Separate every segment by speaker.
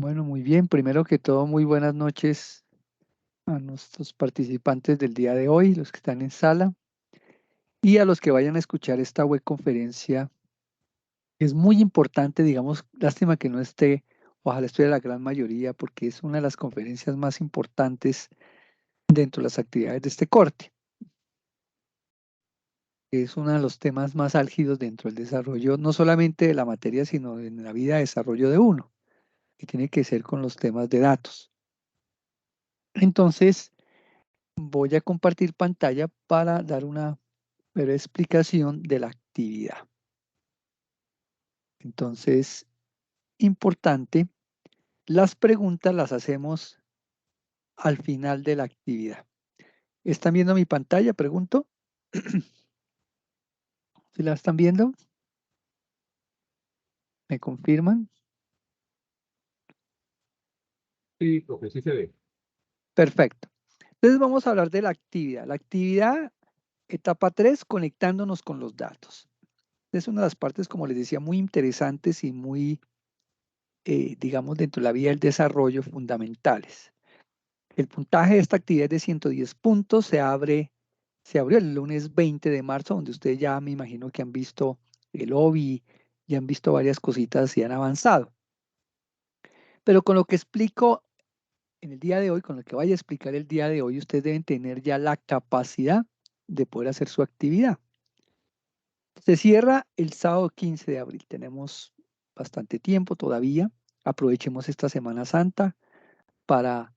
Speaker 1: Bueno, muy bien. Primero que todo, muy buenas noches a nuestros participantes del día de hoy, los que están en sala, y a los que vayan a escuchar esta web conferencia. Es muy importante, digamos, lástima que no esté, ojalá esté la gran mayoría, porque es una de las conferencias más importantes dentro de las actividades de este corte. Es uno de los temas más álgidos dentro del desarrollo, no solamente de la materia, sino en la vida de desarrollo de uno, que tiene que ser con los temas de datos. Entonces, voy a compartir pantalla para dar una breve explicación de la actividad. Entonces, importante, las preguntas las hacemos al final de la actividad. ¿Están viendo mi pantalla? Pregunto. ¿Si la están viendo? ¿Me confirman?
Speaker 2: Sí, profe, sí se ve.
Speaker 1: Perfecto. Entonces vamos a hablar de la actividad. La actividad, etapa 3, conectándonos con los datos. Es una de las partes, como les decía, muy interesantes y muy, digamos, dentro de la vida del desarrollo fundamentales. El puntaje de esta actividad es de 110 puntos, se abrió el lunes 20 de marzo, donde ustedes ya me imagino que han visto el OBI, ya han visto varias cositas y han avanzado. Pero con lo que explico en el día de hoy, con lo que vaya a explicar el día de hoy, ustedes deben tener ya la capacidad de poder hacer su actividad. Se cierra el sábado 15 de abril, tenemos bastante tiempo todavía, aprovechemos esta Semana Santa para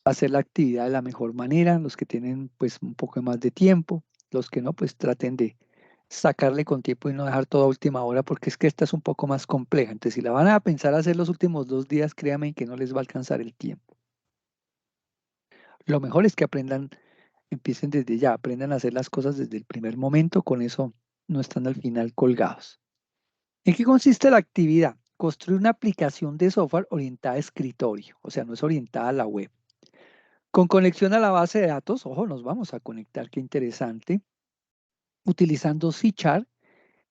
Speaker 1: hacer la actividad de la mejor manera, los que tienen pues un poco más de tiempo, los que no pues traten de sacarle con tiempo y no dejar toda última hora porque es que esta es un poco más compleja, entonces si la van a pensar hacer los últimos 2 días, créanme que no les va a alcanzar el tiempo. Lo mejor es que aprendan, empiecen desde ya, aprendan a hacer las cosas desde el primer momento, con eso no están al final colgados. ¿En qué consiste la actividad? Construir una aplicación de software orientada a escritorio, o sea, no es orientada a la web. Con conexión a la base de datos, ojo, nos vamos a conectar, qué interesante, utilizando C#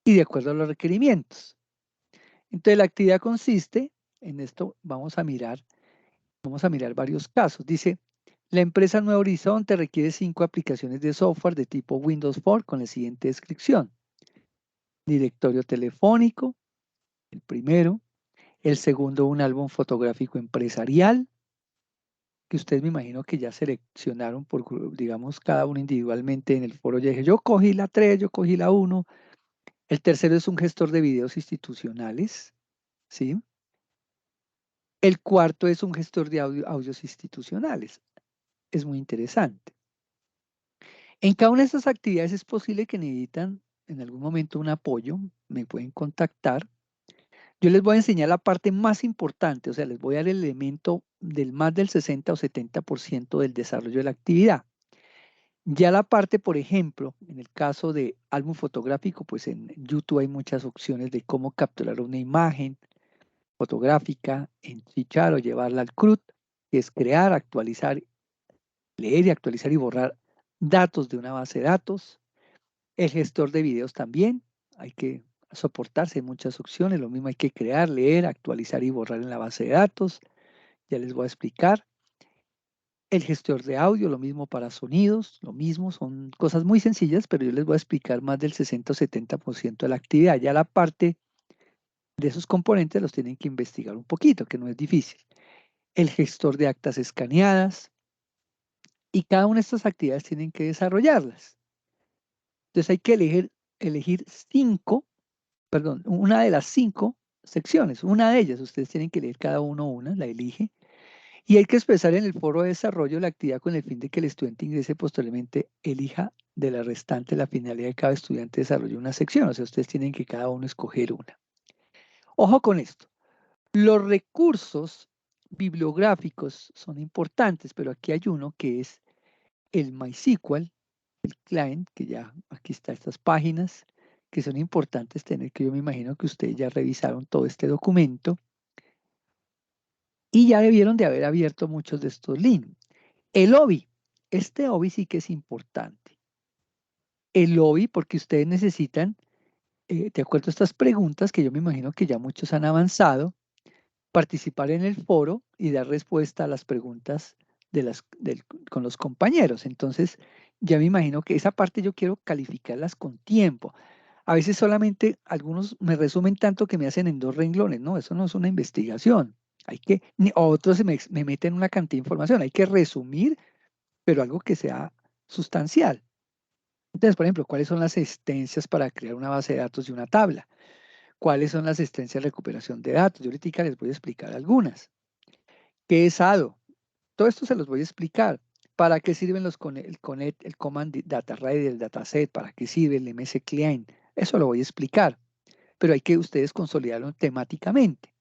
Speaker 1: y de acuerdo a los requerimientos. Entonces, la actividad consiste en esto, vamos a mirar varios casos. Dice, la empresa Nuevo Horizonte requiere 5 aplicaciones de software de tipo Windows 4 con la siguiente descripción. Directorio telefónico, el primero. El segundo, un álbum fotográfico empresarial, que ustedes me imagino que ya seleccionaron por, digamos, cada uno individualmente en el foro. Ya dije, yo cogí la 3, yo cogí la 1. El tercero es un gestor de videos institucionales, ¿sí? El cuarto es un gestor de audios institucionales. Es muy interesante. En cada una de estas actividades es posible que necesitan en algún momento un apoyo, me pueden contactar. Yo les voy a enseñar la parte más importante, o sea, les voy a dar el elemento del más del 60 o 70% del desarrollo de la actividad. Ya la parte, por ejemplo, en el caso de álbum fotográfico, pues en YouTube hay muchas opciones de cómo capturar una imagen fotográfica en Fichar o llevarla al CRUD, que es crear, actualizar, leer y actualizar y borrar datos de una base de datos. El gestor de videos también, hay que soportarse en muchas opciones, lo mismo hay que crear, leer, actualizar y borrar en la base de datos, ya les voy a explicar. El gestor de audio, lo mismo para sonidos, lo mismo, son cosas muy sencillas, pero yo les voy a explicar más del 60 o 70% de la actividad. Ya la parte de esos componentes los tienen que investigar un poquito, que no es difícil. El gestor de actas escaneadas y cada una de estas actividades tienen que desarrollarlas. Entonces hay que elegir una de las 5 secciones, una de ellas, ustedes tienen que leer cada uno una, la elige, y hay que expresar en el foro de desarrollo la actividad con el fin de que el estudiante ingrese posteriormente, elija de la restante la finalidad de cada estudiante desarrolle una sección, o sea, ustedes tienen que cada uno escoger una. Ojo con esto, los recursos bibliográficos son importantes, pero aquí hay uno que es el MySQL, el client, que ya aquí está estas páginas, que son importantes tener, que yo me imagino que ustedes ya revisaron todo este documento y ya debieron de haber abierto muchos de estos links. El OBI, este OBI sí que es importante. El OBI porque ustedes necesitan, de acuerdo a estas preguntas, que yo me imagino que ya muchos han avanzado, participar en el foro y dar respuesta a las preguntas con los compañeros. Entonces, ya me imagino que esa parte yo quiero calificarlas con tiempo. A veces solamente algunos me resumen tanto que me hacen en 2 renglones. No, eso no es una investigación. O otros me meten una cantidad de información. Hay que resumir, pero algo que sea sustancial. Entonces, por ejemplo, ¿cuáles son las existencias para crear una base de datos y una tabla? ¿Cuáles son las existencias de recuperación de datos? Yo ahorita les voy a explicar algunas. ¿Qué es ADO? Todo esto se los voy a explicar. ¿Para qué sirven el Connect, el Command Data Array, el dataset? ¿Para qué sirve el MS Client? Eso lo voy a explicar, pero hay que ustedes consolidarlo temáticamente.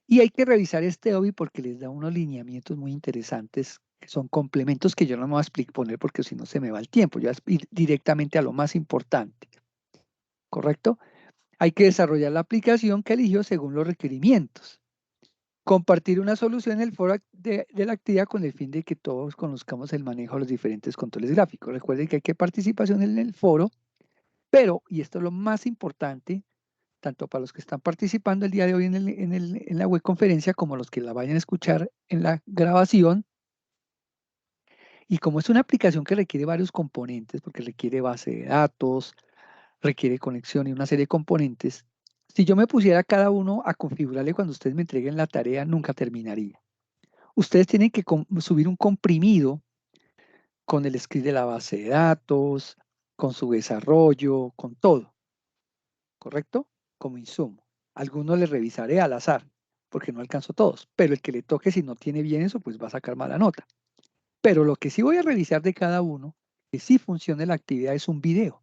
Speaker 1: Y hay que revisar este OBI porque les da unos lineamientos muy interesantes, que son complementos que yo no me voy a poner porque si no se me va el tiempo. Yo voy a ir directamente a lo más importante, ¿correcto? Hay que desarrollar la aplicación que eligió según los requerimientos. Compartir una solución en el foro de la actividad con el fin de que todos conozcamos el manejo de los diferentes controles gráficos. Recuerden que hay que participación en el foro, pero, y esto es lo más importante, tanto para los que están participando el día de hoy en la webconferencia como los que la vayan a escuchar en la grabación, y como es una aplicación que requiere varios componentes, porque requiere base de datos, requiere conexión y una serie de componentes, si yo me pusiera cada uno a configurarle cuando ustedes me entreguen la tarea, nunca terminaría. Ustedes tienen que subir un comprimido con el script de la base de datos, con su desarrollo, con todo, ¿correcto? Como insumo. Algunos les revisaré al azar, porque no alcanzo todos, pero el que le toque, si no tiene bien eso, pues va a sacar mala nota. Pero lo que sí voy a revisar de cada uno, que sí funcione la actividad, es un video,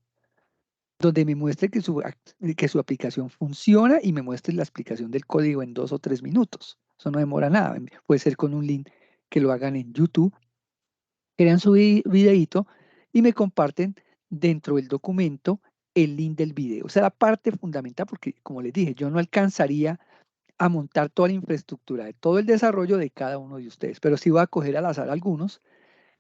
Speaker 1: donde me muestre que su aplicación funciona y me muestre la explicación del código en 2 o 3 minutos. Eso no demora nada. Puede ser con un link que lo hagan en YouTube, crean su videíto y me comparten dentro del documento el link del video. O sea, la parte fundamental, porque como les dije, yo no alcanzaría a montar toda la infraestructura de todo el desarrollo de cada uno de ustedes, pero sí voy a coger al azar algunos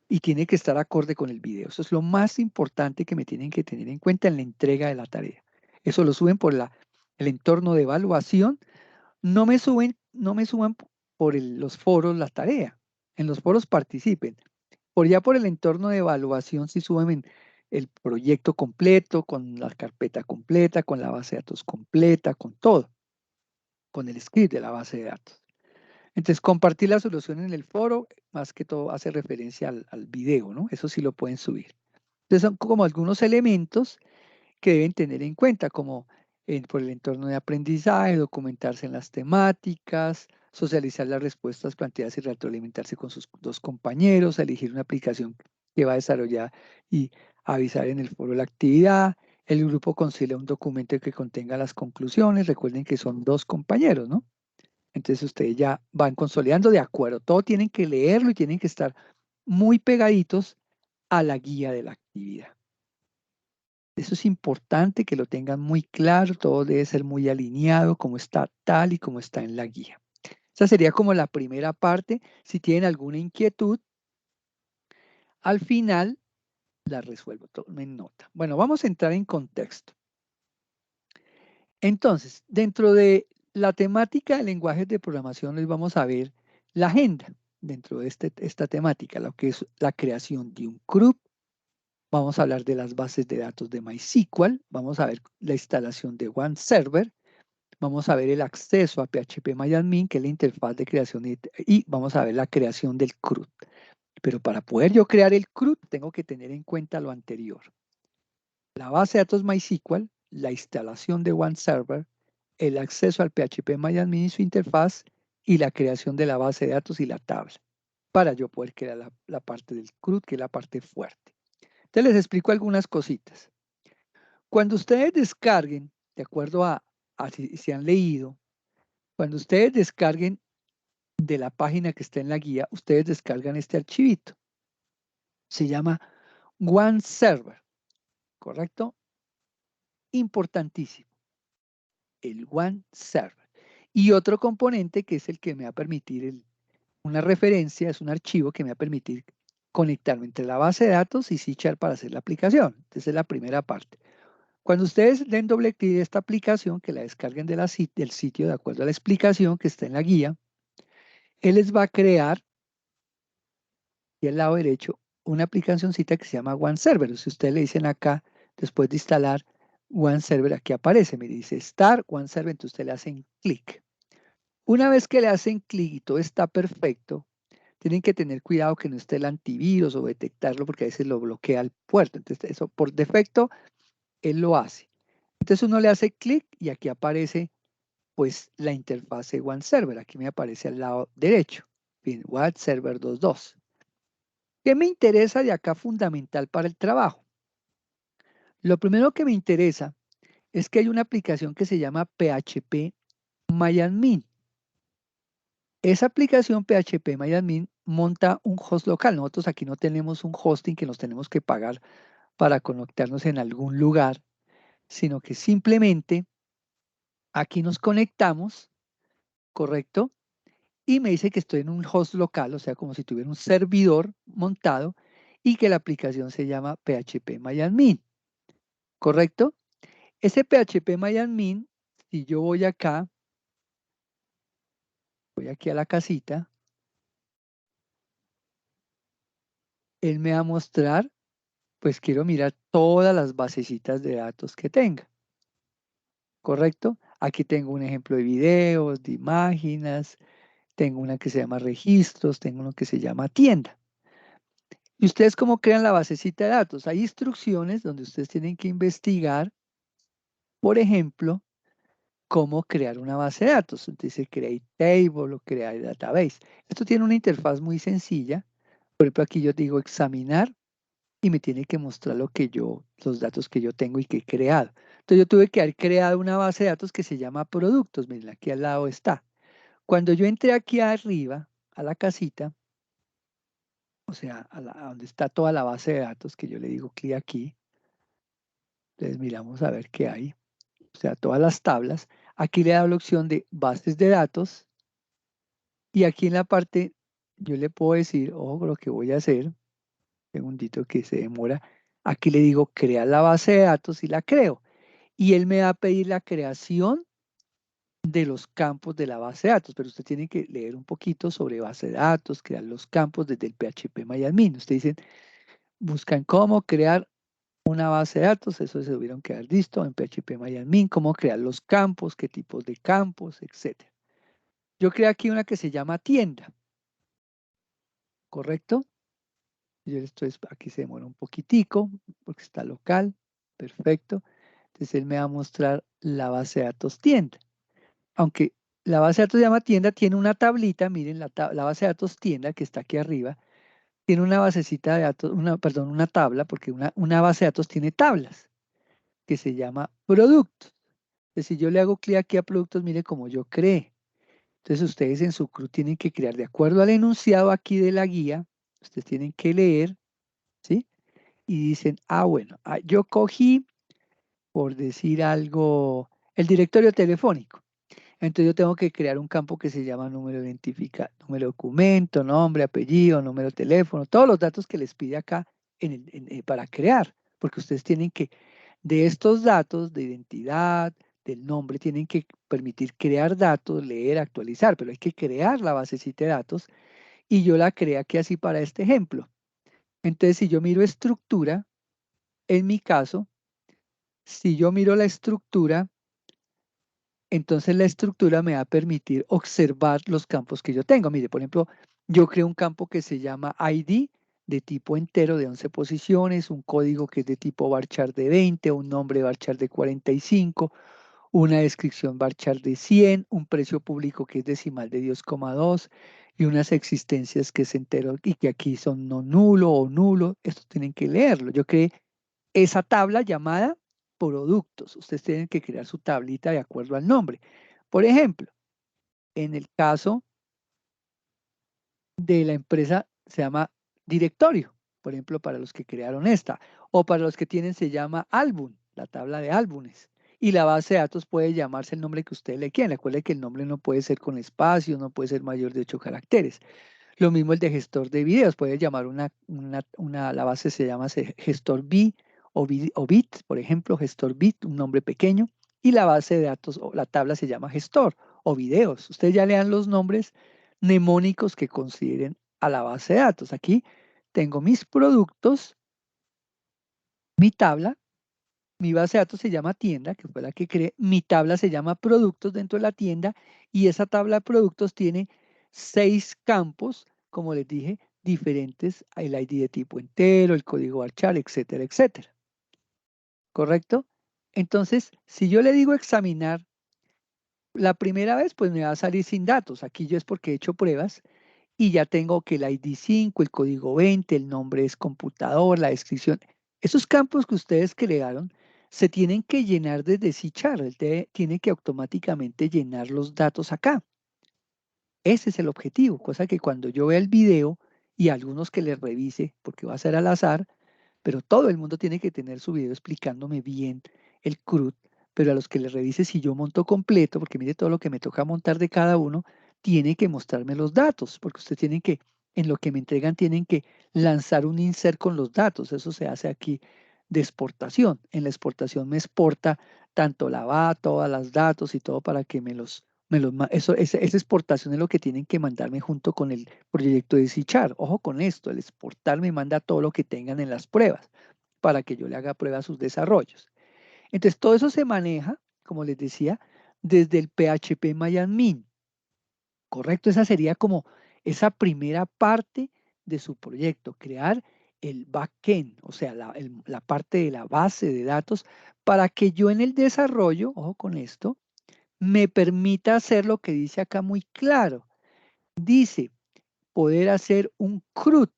Speaker 1: y tiene que estar acorde con el video. Eso es lo más importante que me tienen que tener en cuenta en la entrega de la tarea. Eso lo suben por el entorno de evaluación. No me suban por los foros la tarea. En los foros participen. Por el entorno de evaluación, si suben el proyecto completo, con la carpeta completa, con la base de datos completa, con todo, con el script de la base de datos. Entonces, compartir la solución en el foro, más que todo hace referencia al video, ¿no? Eso sí lo pueden subir. Entonces, son como algunos elementos que deben tener en cuenta, como por el entorno de aprendizaje, documentarse en las temáticas, socializar las respuestas planteadas y retroalimentarse con sus 2 compañeros, elegir una aplicación que va a desarrollar y avisar en el foro la actividad. El grupo concilia un documento que contenga las conclusiones. Recuerden que son 2 compañeros, ¿no? Entonces ustedes ya van consolidando de acuerdo. Todo tienen que leerlo y tienen que estar muy pegaditos a la guía de la actividad. Eso es importante que lo tengan muy claro, todo debe ser muy alineado, como está tal y como está en la guía. Esa sería como la primera parte. Si tienen alguna inquietud, al final la resuelvo, tomen nota. Bueno, vamos a entrar en contexto. Entonces, dentro de la temática de lenguajes de programación, les vamos a ver la agenda dentro de esta temática, lo que es la creación de un CRUD. Vamos a hablar de las bases de datos de MySQL, vamos a ver la instalación de OneServer, vamos a ver el acceso a PHP-MyAdmin, que es la interfaz de creación, y vamos a ver la creación del CRUD. Pero para poder yo crear el CRUD, tengo que tener en cuenta lo anterior. La base de datos MySQL, la instalación de OneServer, el acceso al PHP-MyAdmin y su interfaz, y la creación de la base de datos y la tabla, para yo poder crear la parte del CRUD, que es la parte fuerte. Entonces les explico algunas cositas. Cuando ustedes descarguen, de acuerdo a si han leído, cuando ustedes descarguen de la página que está en la guía, ustedes descargan este archivito. Se llama OneServer, ¿correcto? Importantísimo, el OneServer. Y otro componente que es el que me va a permitir, una referencia, es un archivo que me va a permitir conectarme entre la base de datos y C# para hacer la aplicación. Esa es la primera parte. Cuando ustedes den doble clic a esta aplicación, que la descarguen del sitio de acuerdo a la explicación que está en la guía, él les va a crear, y al lado derecho, una aplicacióncita que se llama OneServer. Si ustedes le dicen acá, después de instalar OneServer, aquí aparece, me dice Start OneServer, entonces ustedes le hacen clic. Una vez que le hacen clic y todo está perfecto, tienen que tener cuidado que no esté el antivirus o detectarlo porque a veces lo bloquea el puerto. Entonces, eso por defecto, él lo hace. Entonces uno le hace clic y aquí aparece pues la interfase OneServer. Aquí me aparece al lado derecho. Bien, OneServer 2.2. ¿Qué me interesa de acá fundamental para el trabajo? Lo primero que me interesa es que hay una aplicación que se llama PHP MyAdmin. Esa aplicación PHP MyAdmin monta un host local. Nosotros aquí no tenemos un hosting que nos tenemos que pagar para conectarnos en algún lugar, sino que simplemente aquí nos conectamos, ¿correcto? Y me dice que estoy en un host local, o sea, como si tuviera un servidor montado y que la aplicación se llama PHP MyAdmin, ¿correcto? Ese PHP MyAdmin, si yo voy acá, voy aquí a la casita, él me va a mostrar, pues quiero mirar todas las basecitas de datos que tenga, ¿correcto? Aquí tengo un ejemplo de videos, de imágenes, tengo una que se llama registros, tengo uno que se llama tienda. ¿Y ustedes cómo crean la basecita de datos? Hay instrucciones donde ustedes tienen que investigar, por ejemplo, cómo crear una base de datos. Entonces dice create table o create database. Esto tiene una interfaz muy sencilla. Por ejemplo, aquí yo digo examinar y me tiene que mostrar los datos que yo tengo y que he creado. Entonces yo tuve que haber creado una base de datos que se llama productos. Miren, aquí al lado está. Cuando yo entré aquí arriba, a la casita, o sea, a donde está toda la base de datos, que yo le digo clic aquí, entonces miramos a ver qué hay. O sea, todas las tablas. Aquí le da la opción de bases de datos y aquí en la parte yo le puedo decir, ojo, lo que voy a hacer, un segundito que se demora, aquí le digo crear la base de datos y la creo. Y él me va a pedir la creación de los campos de la base de datos, pero usted tiene que leer un poquito sobre base de datos, crear los campos desde el PHP MyAdmin. Ustedes dicen, buscan cómo crear una base de datos, eso se tuvieron que haber visto en PHP MyAdmin, cómo crear los campos, qué tipos de campos, etc. Yo creé aquí una que se llama tienda, ¿correcto? Yo esto aquí se demora un poquitico porque está local, perfecto. Entonces él me va a mostrar la base de datos tienda. Aunque la base de datos se llama tienda, tiene una tablita, miren la base de datos tienda que está aquí arriba, tiene una basecita de datos, perdón, una tabla, porque una base de datos tiene tablas, que se llama productos. Entonces, si yo le hago clic aquí a productos, mire cómo yo creé. Entonces ustedes en su CRUD tienen que crear de acuerdo al enunciado aquí de la guía, ustedes tienen que leer, ¿sí? Y dicen, bueno, yo cogí, por decir algo, el directorio telefónico. Entonces yo tengo que crear un campo que se llama número de número de documento, nombre, apellido, número de teléfono, todos los datos que les pide acá para crear, porque ustedes tienen que, de estos datos de identidad, del nombre, tienen que permitir crear datos, leer, actualizar, pero hay que crear la basecita de datos y yo la creé aquí así para este ejemplo. Entonces si yo miro estructura, en mi caso, si yo miro la estructura, entonces la estructura me va a permitir observar los campos que yo tengo. Mire, por ejemplo, yo creo un campo que se llama ID de tipo entero de 11 posiciones, un código que es de tipo varchar de 20, un nombre varchar de 45, una descripción varchar de 100, un precio público que es decimal de 10,2 y unas existencias que es entero y que aquí son no nulo o nulo. Esto tienen que leerlo. Yo creé esa tabla llamada productos. Ustedes tienen que crear su tablita de acuerdo al nombre. Por ejemplo, en el caso de la empresa se llama directorio, por ejemplo, para los que crearon esta, o para los que tienen se llama álbum, la tabla de álbumes. Y la base de datos puede llamarse el nombre que usted le quiera. Recuerde que el nombre no puede ser con espacio, no puede ser mayor de 8 caracteres. Lo mismo el de gestor de videos, puede llamar la base se llama gestor B o bit, por ejemplo, gestor bit, un nombre pequeño, y la base de datos o la tabla se llama gestor, o videos. Ustedes ya le dan los nombres mnemónicos que consideren a la base de datos. Aquí tengo mis productos, mi tabla, mi base de datos se llama tienda, que fue la que creé, mi tabla se llama productos dentro de la tienda, y esa tabla de productos tiene 6 campos, como les dije, diferentes, el ID de tipo entero, el código varchar, etcétera, etcétera. ¿Correcto? Entonces, si yo le digo examinar, la primera vez pues me va a salir sin datos. Aquí yo es porque he hecho pruebas y ya tengo que el ID 5, el código 20, el nombre es computador, la descripción. Esos campos que ustedes crearon se tienen que llenar desde C#. Él tiene que automáticamente llenar los datos acá. Ese es el objetivo, cosa que cuando yo vea el video y algunos que les revise, porque va a ser al azar, pero todo el mundo tiene que tener su video explicándome bien el CRUD, pero a los que les revise si yo monto completo, porque mire todo lo que me toca montar de cada uno, tiene que mostrarme los datos, porque ustedes tienen que, en lo que me entregan, tienen que lanzar un insert con los datos. Eso se hace aquí de exportación. En la exportación me exporta tanto la BA, todas las datos y todo para que esa exportación es lo que tienen que mandarme junto con el proyecto de C#. Ojo con esto, el exportar me manda todo lo que tengan en las pruebas para que yo le haga prueba a sus desarrollos. Entonces, todo eso se maneja, como les decía, desde el PHP MyAdmin. ¿Correcto? Esa sería como esa primera parte de su proyecto, crear el backend, o sea, la parte de la base de datos, para que yo en el desarrollo, ojo con esto, me permita hacer lo que dice acá muy claro. Dice, poder hacer un CRUD.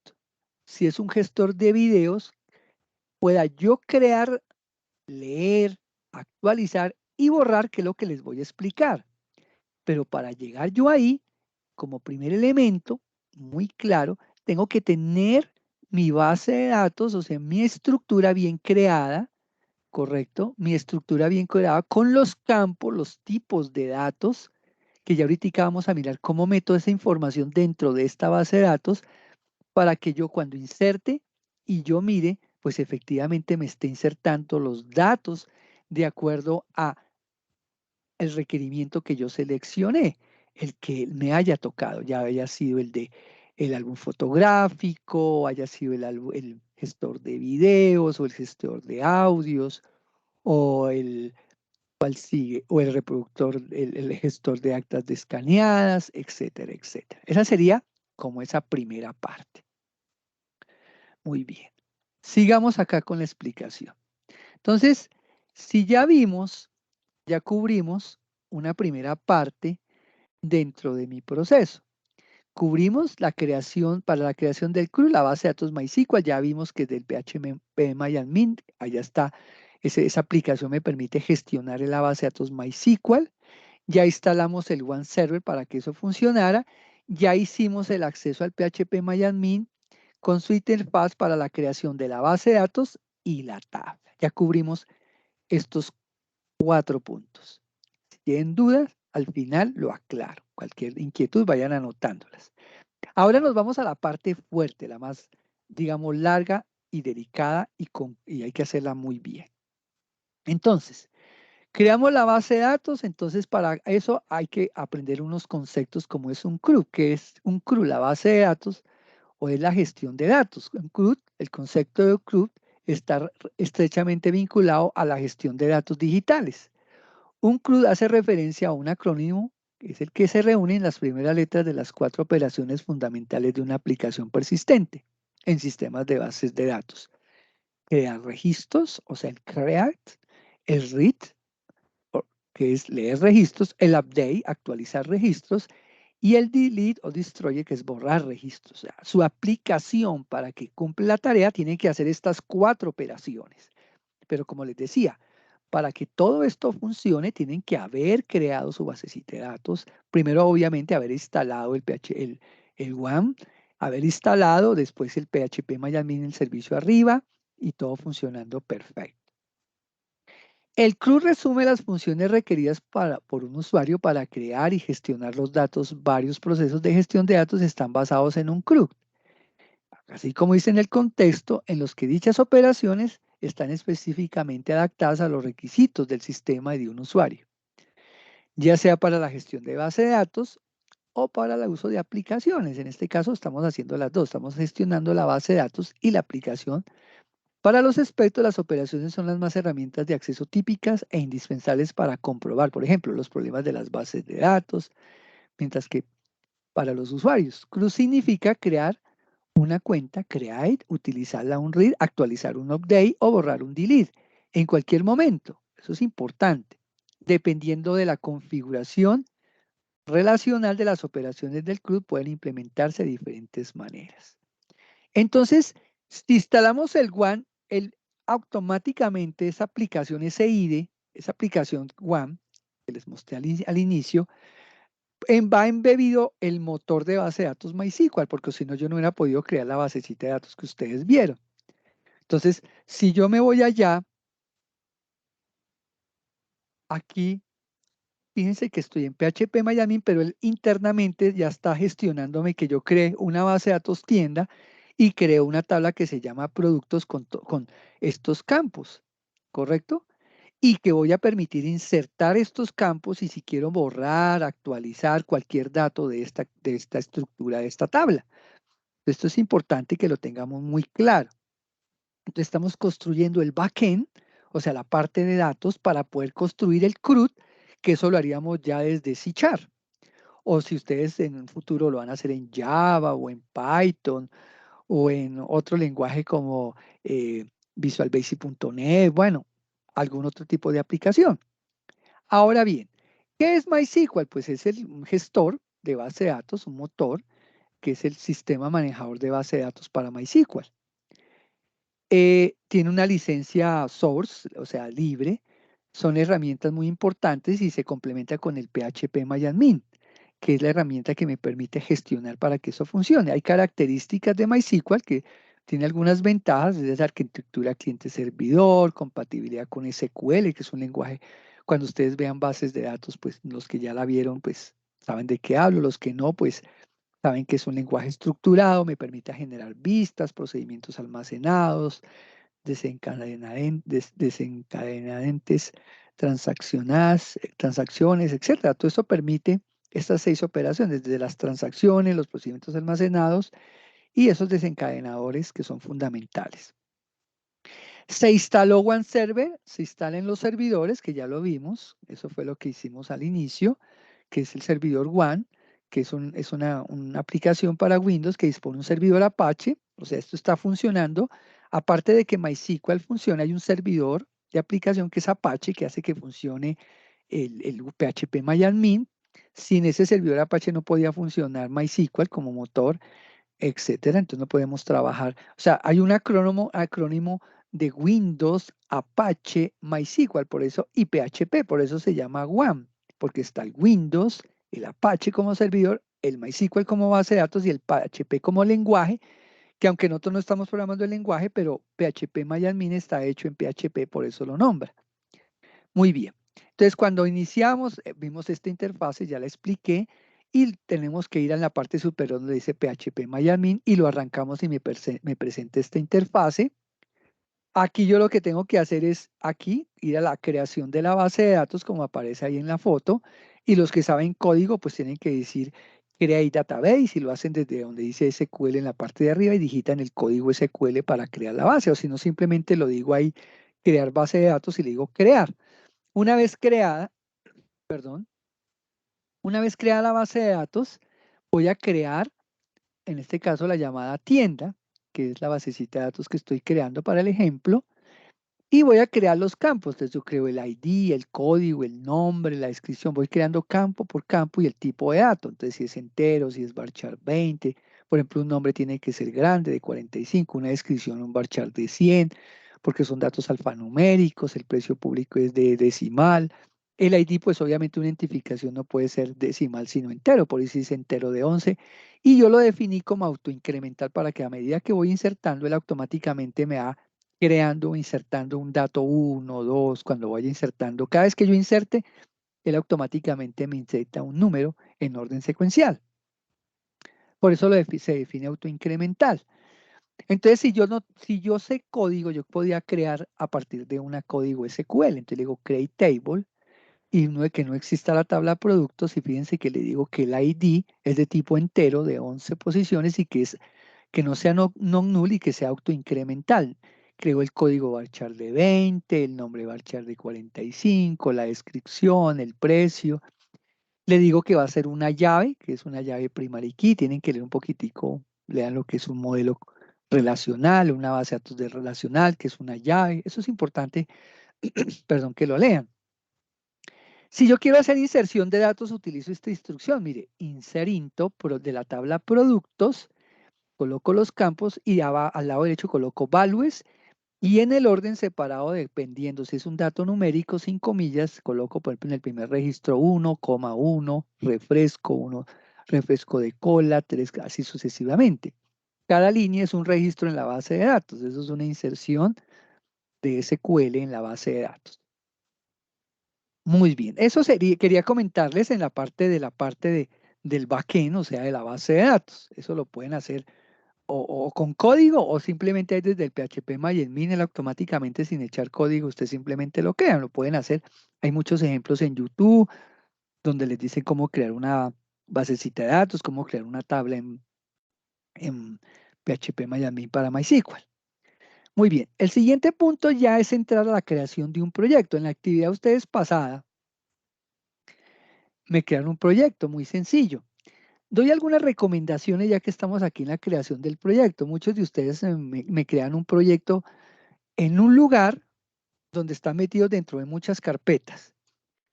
Speaker 1: Si es un gestor de videos, pueda yo crear, leer, actualizar y borrar, que es lo que les voy a explicar. Pero para llegar yo ahí, como primer elemento, muy claro, tengo que tener mi base de datos, o sea, mi estructura bien creada, ¿correcto? Mi estructura bien creada con los campos, los tipos de datos, que ya ahorita vamos a mirar cómo meto esa información dentro de esta base de datos para que yo cuando inserte y yo mire, pues efectivamente me esté insertando los datos de acuerdo a el requerimiento que yo seleccioné, el que me haya tocado, ya haya sido el de el álbum fotográfico, haya sido el gestor de videos o el gestor de audios o el cual sigue, o el reproductor, el gestor de actas de escaneadas, etcétera, etcétera. Esa sería como esa primera parte. Muy bien. Sigamos acá con la explicación. Entonces, si ya vimos, ya cubrimos una primera parte dentro de mi proceso. Cubrimos la creación, para la creación del CRUD, la base de datos MySQL, ya vimos que del PHP MyAdmin, allá está, esa aplicación me permite gestionar la base de datos MySQL. Ya instalamos el One Server para que eso funcionara. Ya hicimos el acceso al PHP MyAdmin con su interfaz para la creación de la base de datos y la tabla. Ya cubrimos estos 4 puntos. Si tienen dudas, al final lo aclaro. Cualquier inquietud, vayan anotándolas. Ahora nos vamos a la parte fuerte, la más, digamos, larga y delicada y hay que hacerla muy bien. Entonces, creamos la base de datos, entonces para eso hay que aprender unos conceptos como es un CRUD, que es un CRUD, la base de datos, o es la gestión de datos. Un CRUD, el concepto de CRUD está estrechamente vinculado a la gestión de datos digitales. Un CRUD hace referencia a un acrónimo, que es el que se reúne en las primeras letras de las 4 operaciones fundamentales de una aplicación persistente en sistemas de bases de datos. Crear registros, o sea, el create, el read, que es leer registros, el update, actualizar registros, y el delete o destroy, que es borrar registros. O sea, su aplicación para que cumpla la tarea tiene que hacer estas 4 operaciones. Pero como les decía, para que todo esto funcione, tienen que haber creado su basecita de datos. Primero, obviamente, haber instalado el WAM, haber instalado después el PHP MyAdmin, el servicio arriba, y todo funcionando perfecto. El CRUD resume las funciones requeridas por un usuario para crear y gestionar los datos. Varios procesos de gestión de datos están basados en un CRUD. Así como dice en el contexto, en los que dichas operaciones están específicamente adaptadas a los requisitos del sistema de un usuario, ya sea para la gestión de base de datos o para el uso de aplicaciones. En este caso estamos haciendo las dos, estamos gestionando la base de datos y la aplicación. Para los expertos, las operaciones son las más herramientas de acceso típicas e indispensables para comprobar, por ejemplo, los problemas de las bases de datos, mientras que para los usuarios, CRUD significa crear una cuenta, create, utilizarla un read, actualizar un update o borrar un delete en cualquier momento. Eso es importante, dependiendo de la configuración relacional de las operaciones del CRUD pueden implementarse de diferentes maneras. Entonces, si instalamos el WAN, automáticamente esa aplicación, ese IDE, esa aplicación WAN, que les mostré al inicio, va embebido el motor de base de datos MySQL, porque si no yo no hubiera podido crear la basecita de datos que ustedes vieron. Entonces, si yo me voy allá, aquí, fíjense que estoy en PHP Miami, pero él internamente ya está gestionándome que yo cree una base de datos tienda y creo una tabla que se llama productos con estos campos, ¿correcto? Y que voy a permitir insertar estos campos y si quiero borrar, actualizar cualquier dato de esta estructura, de esta tabla. Esto es importante que lo tengamos muy claro. Entonces estamos construyendo el backend, o sea, la parte de datos para poder construir el CRUD, que eso lo haríamos ya desde C#. O si ustedes en un futuro lo van a hacer en Java o en Python o en otro lenguaje como Visual Basic.net, bueno, algún otro tipo de aplicación. Ahora bien, ¿qué es MySQL? Pues es un gestor de base de datos, un motor, que es el sistema manejador de base de datos para MySQL. Tiene una licencia source, o sea, libre. Son herramientas muy importantes y se complementa con el PHP MyAdmin, que es la herramienta que me permite gestionar para que eso funcione. Hay características de MySQL que tiene algunas ventajas, desde arquitectura cliente-servidor, compatibilidad con SQL, que es un lenguaje, cuando ustedes vean bases de datos, pues los que ya la vieron, pues saben de qué hablo, los que no, pues saben que es un lenguaje estructurado, me permite generar vistas, procedimientos almacenados, desencadenantes, transacciones, etcétera. Todo esto permite estas 6 operaciones, desde las transacciones, los procedimientos almacenados y esos desencadenadores que son fundamentales. Se instaló OneServer, se instala en los servidores, que ya lo vimos, eso fue lo que hicimos al inicio, que es el servidor One, que es una aplicación para Windows que dispone un servidor Apache, o sea, esto está funcionando. Aparte de que MySQL funciona, hay un servidor de aplicación que es Apache, que hace que funcione el PHP MyAdmin. Sin ese servidor Apache no podía funcionar MySQL como motor, etcétera. Entonces no podemos trabajar. O sea, hay un acrónimo de Windows, Apache, MySQL, por eso, y PHP, por eso se llama WAM, porque está el Windows, el Apache como servidor, el MySQL como base de datos y el PHP como lenguaje, que aunque nosotros no estamos programando el lenguaje, pero PHP MyAdmin está hecho en PHP, por eso lo nombra. Muy bien. Entonces, cuando iniciamos, vimos esta interfase, ya la expliqué, y tenemos que ir a la parte superior donde dice PHP MyAdmin y lo arrancamos y me presenta esta interfase. Aquí yo lo que tengo que hacer es aquí ir a la creación de la base de datos como aparece ahí en la foto y los que saben código pues tienen que decir create database y lo hacen desde donde dice SQL en la parte de arriba y digitan el código SQL para crear la base o si no simplemente lo digo ahí crear base de datos y le digo crear. Una vez creada, perdón, una vez creada la base de datos voy a crear en este caso la llamada tienda que es la basecita de datos que estoy creando para el ejemplo. Y voy a crear los campos. Entonces yo creo el ID, el código, el nombre, la descripción. Voy creando campo por campo y el tipo de dato. Entonces si es entero, si es varchar 20. Por ejemplo, un nombre tiene que ser grande de 45, una descripción un varchar de 100, porque son datos alfanuméricos, el precio público es de decimal. El ID, pues obviamente una identificación no puede ser decimal sino entero, por eso es entero de 11. Y yo lo definí como autoincremental para que a medida que voy insertando, él automáticamente me va creando o insertando un dato 1, 2, cuando vaya insertando. Cada vez que yo inserte, él automáticamente me inserta un número en orden secuencial. Por eso se define autoincremental. Entonces, si yo sé código, yo podía crear a partir de una código SQL. Entonces le digo create table y no de que no exista la tabla de productos y fíjense que le digo que el ID es de tipo entero de 11 posiciones y que no sea non-null y que sea autoincremental. Creo el código varchar de 20, el nombre varchar de 45, la descripción, el precio. Le digo que va a ser una llave, que es una llave primary key. Tienen que leer un poquitico, lean lo que es un modelo relacional, una base de datos de relacional, que es una llave. Eso es importante, perdón, que lo lean. Si yo quiero hacer inserción de datos, utilizo esta instrucción. Mire, insert into de la tabla productos, coloco los campos y al lado derecho coloco values y en el orden separado dependiendo si es un dato numérico, sin comillas, coloco por ejemplo en el primer registro 1,1, refresco 1, refresco de cola, 3, así sucesivamente. Cada línea es un registro en la base de datos. Eso es una inserción de SQL en la base de datos. Muy bien, eso sería, quería comentarles en la parte del backend, o sea, de la base de datos. Eso lo pueden hacer o con código o simplemente desde el PHP MyAdmin automáticamente sin echar código, ustedes simplemente lo crean, lo pueden hacer. Hay muchos ejemplos en YouTube donde les dicen cómo crear una basecita de datos, cómo crear una tabla en PHP MyAdmin para MySQL. Muy bien, el siguiente punto ya es entrar a la creación de un proyecto. En la actividad ustedes pasada me crearon un proyecto muy sencillo. Doy algunas recomendaciones ya que estamos aquí en la creación del proyecto. Muchos de ustedes me crean un proyecto en un lugar donde están metidos dentro de muchas carpetas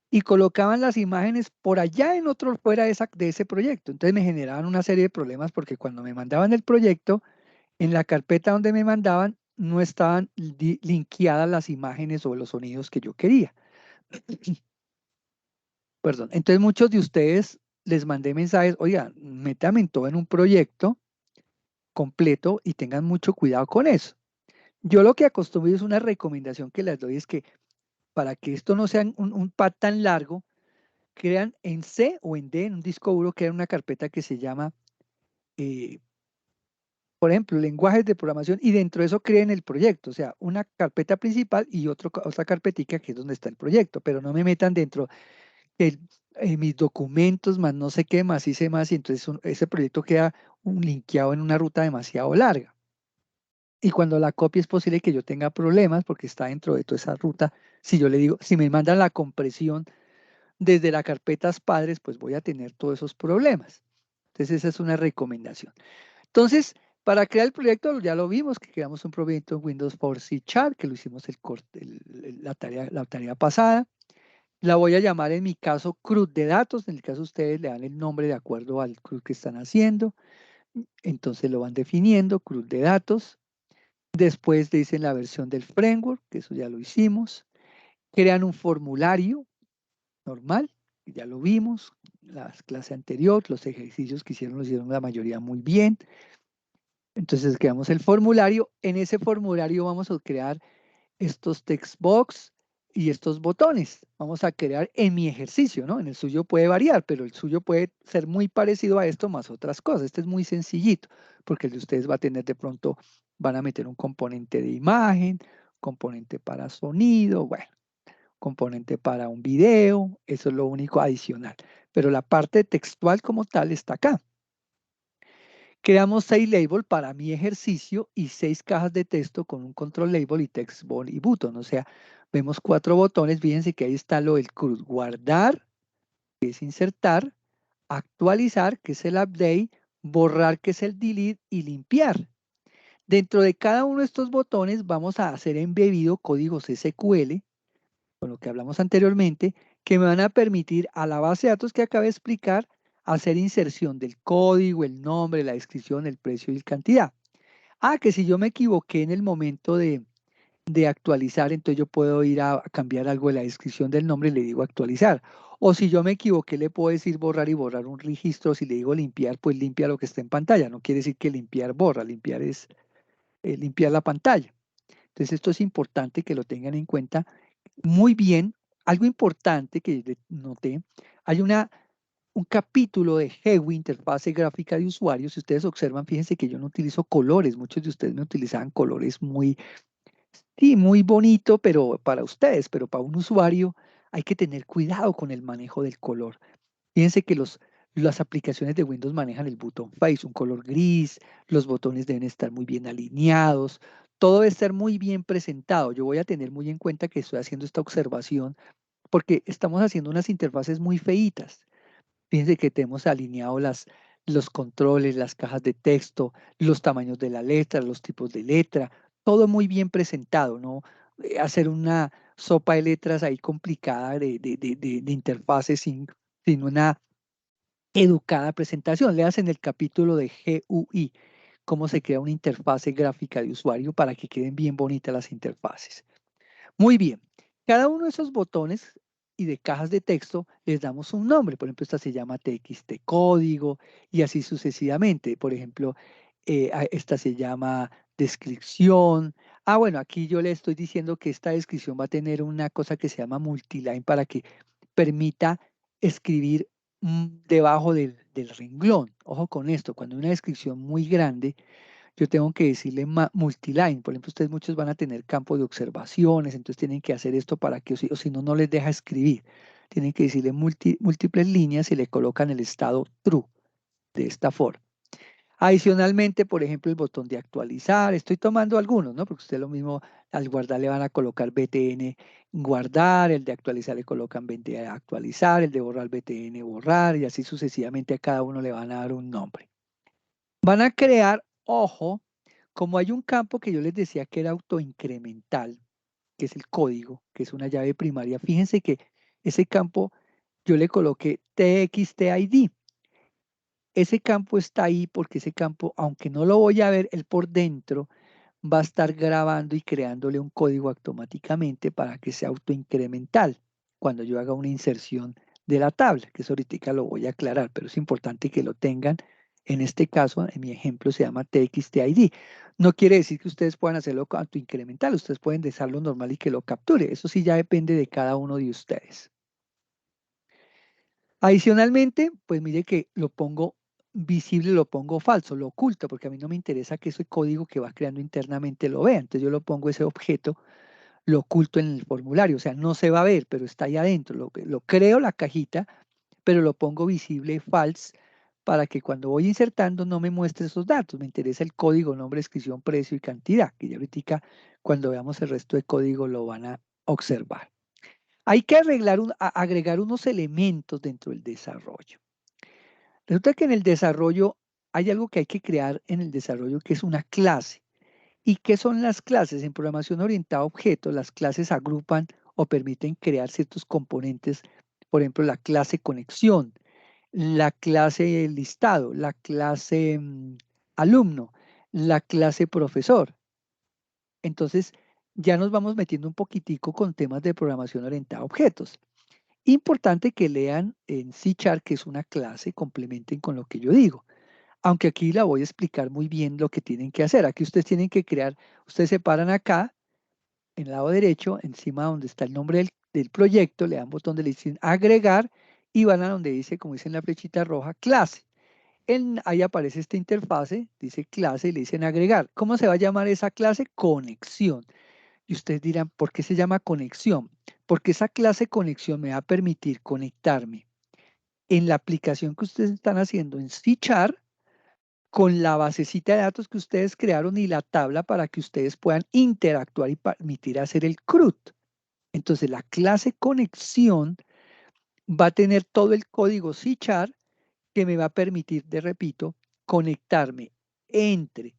Speaker 1: y colocaban las imágenes por allá en otro fuera de ese proyecto. Entonces me generaban una serie de problemas porque cuando me mandaban el proyecto, en la carpeta donde me mandaban no estaban linkeadas las imágenes o los sonidos que yo quería. Perdón. Entonces muchos de ustedes les mandé mensajes, oigan, métame todo en un proyecto completo y tengan mucho cuidado con eso. Yo lo que acostumbro es una recomendación que les doy es que para que esto no sea un pad tan largo, crean en C o en D, en un disco duro, crean una carpeta que se llama, eh, por ejemplo, lenguajes de programación y dentro de eso creen el proyecto, o sea, una carpeta principal y otra carpetica que es donde está el proyecto, pero no me metan dentro de mis documentos, más no sé qué, más hice más y entonces ese proyecto queda linkeado en una ruta demasiado larga. Y cuando la copie es posible que yo tenga problemas porque está dentro de toda esa ruta. Si yo le digo, si me mandan la compresión desde las carpetas padres, pues voy a tener todos esos problemas. Entonces esa es una recomendación. Entonces, para crear el proyecto, ya lo vimos, que creamos un proyecto en Windows for C Chart, que lo hicimos la tarea pasada. La voy a llamar en mi caso CRUD de datos. En el caso ustedes le dan el nombre de acuerdo al CRUD que están haciendo. Entonces lo van definiendo, CRUD de datos. Después dicen la versión del framework, que eso ya lo hicimos. Crean un formulario normal, que ya lo vimos, la clase anterior, los ejercicios que hicieron los hicieron la mayoría muy bien. Entonces creamos el formulario. En ese formulario vamos a crear estos text box y estos botones. Vamos a crear en mi ejercicio, ¿no? En el suyo puede variar, pero el suyo puede ser muy parecido a esto más otras cosas. Este es muy sencillito, porque el de ustedes va a tener de pronto, van a meter un componente de imagen, componente para sonido, bueno, componente para un video, eso es lo único adicional. Pero la parte textual como tal está acá. Creamos 6 labels para mi ejercicio y 6 cajas de texto con un control label y text ball y button. O sea, vemos 4 botones. Fíjense que ahí está lo del CRUD. Guardar, que es insertar. Actualizar, que es el update. Borrar, que es el delete. Y limpiar. Dentro de cada uno de estos botones vamos a hacer embebido códigos SQL, con lo que hablamos anteriormente, que me van a permitir a la base de datos que acabo de explicar hacer inserción del código, el nombre, la descripción, el precio y la cantidad. Ah, que si yo me equivoqué en el momento de actualizar, entonces yo puedo ir a cambiar algo de la descripción del nombre y le digo actualizar. O si yo me equivoqué, le puedo decir borrar y borrar un registro. Si le digo limpiar, pues limpia lo que está en pantalla. No quiere decir que limpiar borra, limpiar es limpiar la pantalla. Entonces esto es importante que lo tengan en cuenta muy bien. Algo importante que noté, hay una un capítulo de GUI, interfase gráfica de usuario. Si ustedes observan, fíjense que yo no utilizo colores. Muchos de ustedes me utilizaban colores muy, sí, muy bonito, pero para ustedes, pero para un usuario hay que tener cuidado con el manejo del color. Fíjense que las aplicaciones de Windows manejan el botón Face, un color gris, los botones deben estar muy bien alineados, todo debe estar muy bien presentado. Yo voy a tener muy en cuenta que estoy haciendo esta observación porque estamos haciendo unas interfaces muy feitas. Fíjense que tenemos alineados los controles, las cajas de texto, los tamaños de la letra, los tipos de letra, todo muy bien presentado, ¿no? Hacer una sopa de letras ahí complicada de interfaces sin una educada presentación. Leas en el capítulo de GUI, cómo se crea una interfase gráfica de usuario para que queden bien bonitas las interfaces. Muy bien. Cada uno de esos botones y de cajas de texto les damos un nombre. Por ejemplo, esta se llama TXT código y así sucesivamente. Por ejemplo, esta se llama descripción. Bueno, aquí yo le estoy diciendo que esta descripción va a tener una cosa que se llama multiline para que permita escribir debajo del renglón. Ojo con esto, cuando hay una descripción muy grande, yo tengo que decirle multiline. Por ejemplo, ustedes muchos van a tener campo de observaciones, entonces tienen que hacer esto para que, o si no, no les deja escribir. Tienen que decirle múltiples líneas y le colocan el estado true de esta forma. Adicionalmente, por ejemplo, el botón de actualizar. Estoy tomando algunos, ¿no? Porque usted lo mismo al guardar le van a colocar BTN guardar, el de actualizar le colocan BTN actualizar, el de borrar BTN borrar y así sucesivamente a cada uno le van a dar un nombre. Van a crear, ojo, como hay un campo que yo les decía que era autoincremental, que es el código, que es una llave primaria, fíjense que ese campo yo le coloqué TXTID. Ese campo está ahí porque ese campo, aunque no lo voy a ver, él por dentro va a estar grabando y creándole un código automáticamente para que sea autoincremental cuando yo haga una inserción de la tabla, que eso ahorita lo voy a aclarar, pero es importante que lo tengan. En este caso, en mi ejemplo, se llama TXTID. No quiere decir que ustedes puedan hacerlo autoincremental, ustedes pueden dejarlo normal y que lo capture. Eso sí ya depende de cada uno de ustedes. Adicionalmente, pues mire que lo pongo visible, lo pongo falso, lo oculto, porque a mí no me interesa que ese código que va creando internamente lo vea. Entonces yo lo pongo ese objeto, lo oculto en el formulario, o sea, no se va a ver, pero está ahí adentro. Lo creo la cajita, pero lo pongo visible false para que cuando voy insertando no me muestre esos datos. Me interesa el código, nombre, descripción, precio y cantidad, que ya ahorita cuando veamos el resto de código lo van a observar. Hay que agregar unos elementos dentro del desarrollo. Resulta que en el desarrollo hay algo que hay que crear en el desarrollo que es una clase. ¿Y qué son las clases? En programación orientada a objetos, las clases agrupan o permiten crear ciertos componentes, por ejemplo, la clase conexión, la clase listado, la clase alumno, la clase profesor. Entonces, ya nos vamos metiendo un poquitico con temas de programación orientada a objetos. Importante que lean en C#, que es una clase, complementen con lo que yo digo. Aunque aquí la voy a explicar muy bien lo que tienen que hacer. Aquí ustedes tienen que crear, ustedes se paran acá, en el lado derecho, encima donde está el nombre del proyecto, le dan botón de le dicen agregar y van a donde dice, como dice en la flechita roja, clase. Ahí aparece esta interfase, dice clase y le dicen agregar. ¿Cómo se va a llamar esa clase? Conexión. Y ustedes dirán, ¿por qué se llama conexión? Porque esa clase conexión me va a permitir conectarme en la aplicación que ustedes están haciendo en C# con la basecita de datos que ustedes crearon y la tabla para que ustedes puedan interactuar y permitir hacer el CRUD. Entonces la clase conexión va a tener todo el código C# que me va a permitir, repito, conectarme entre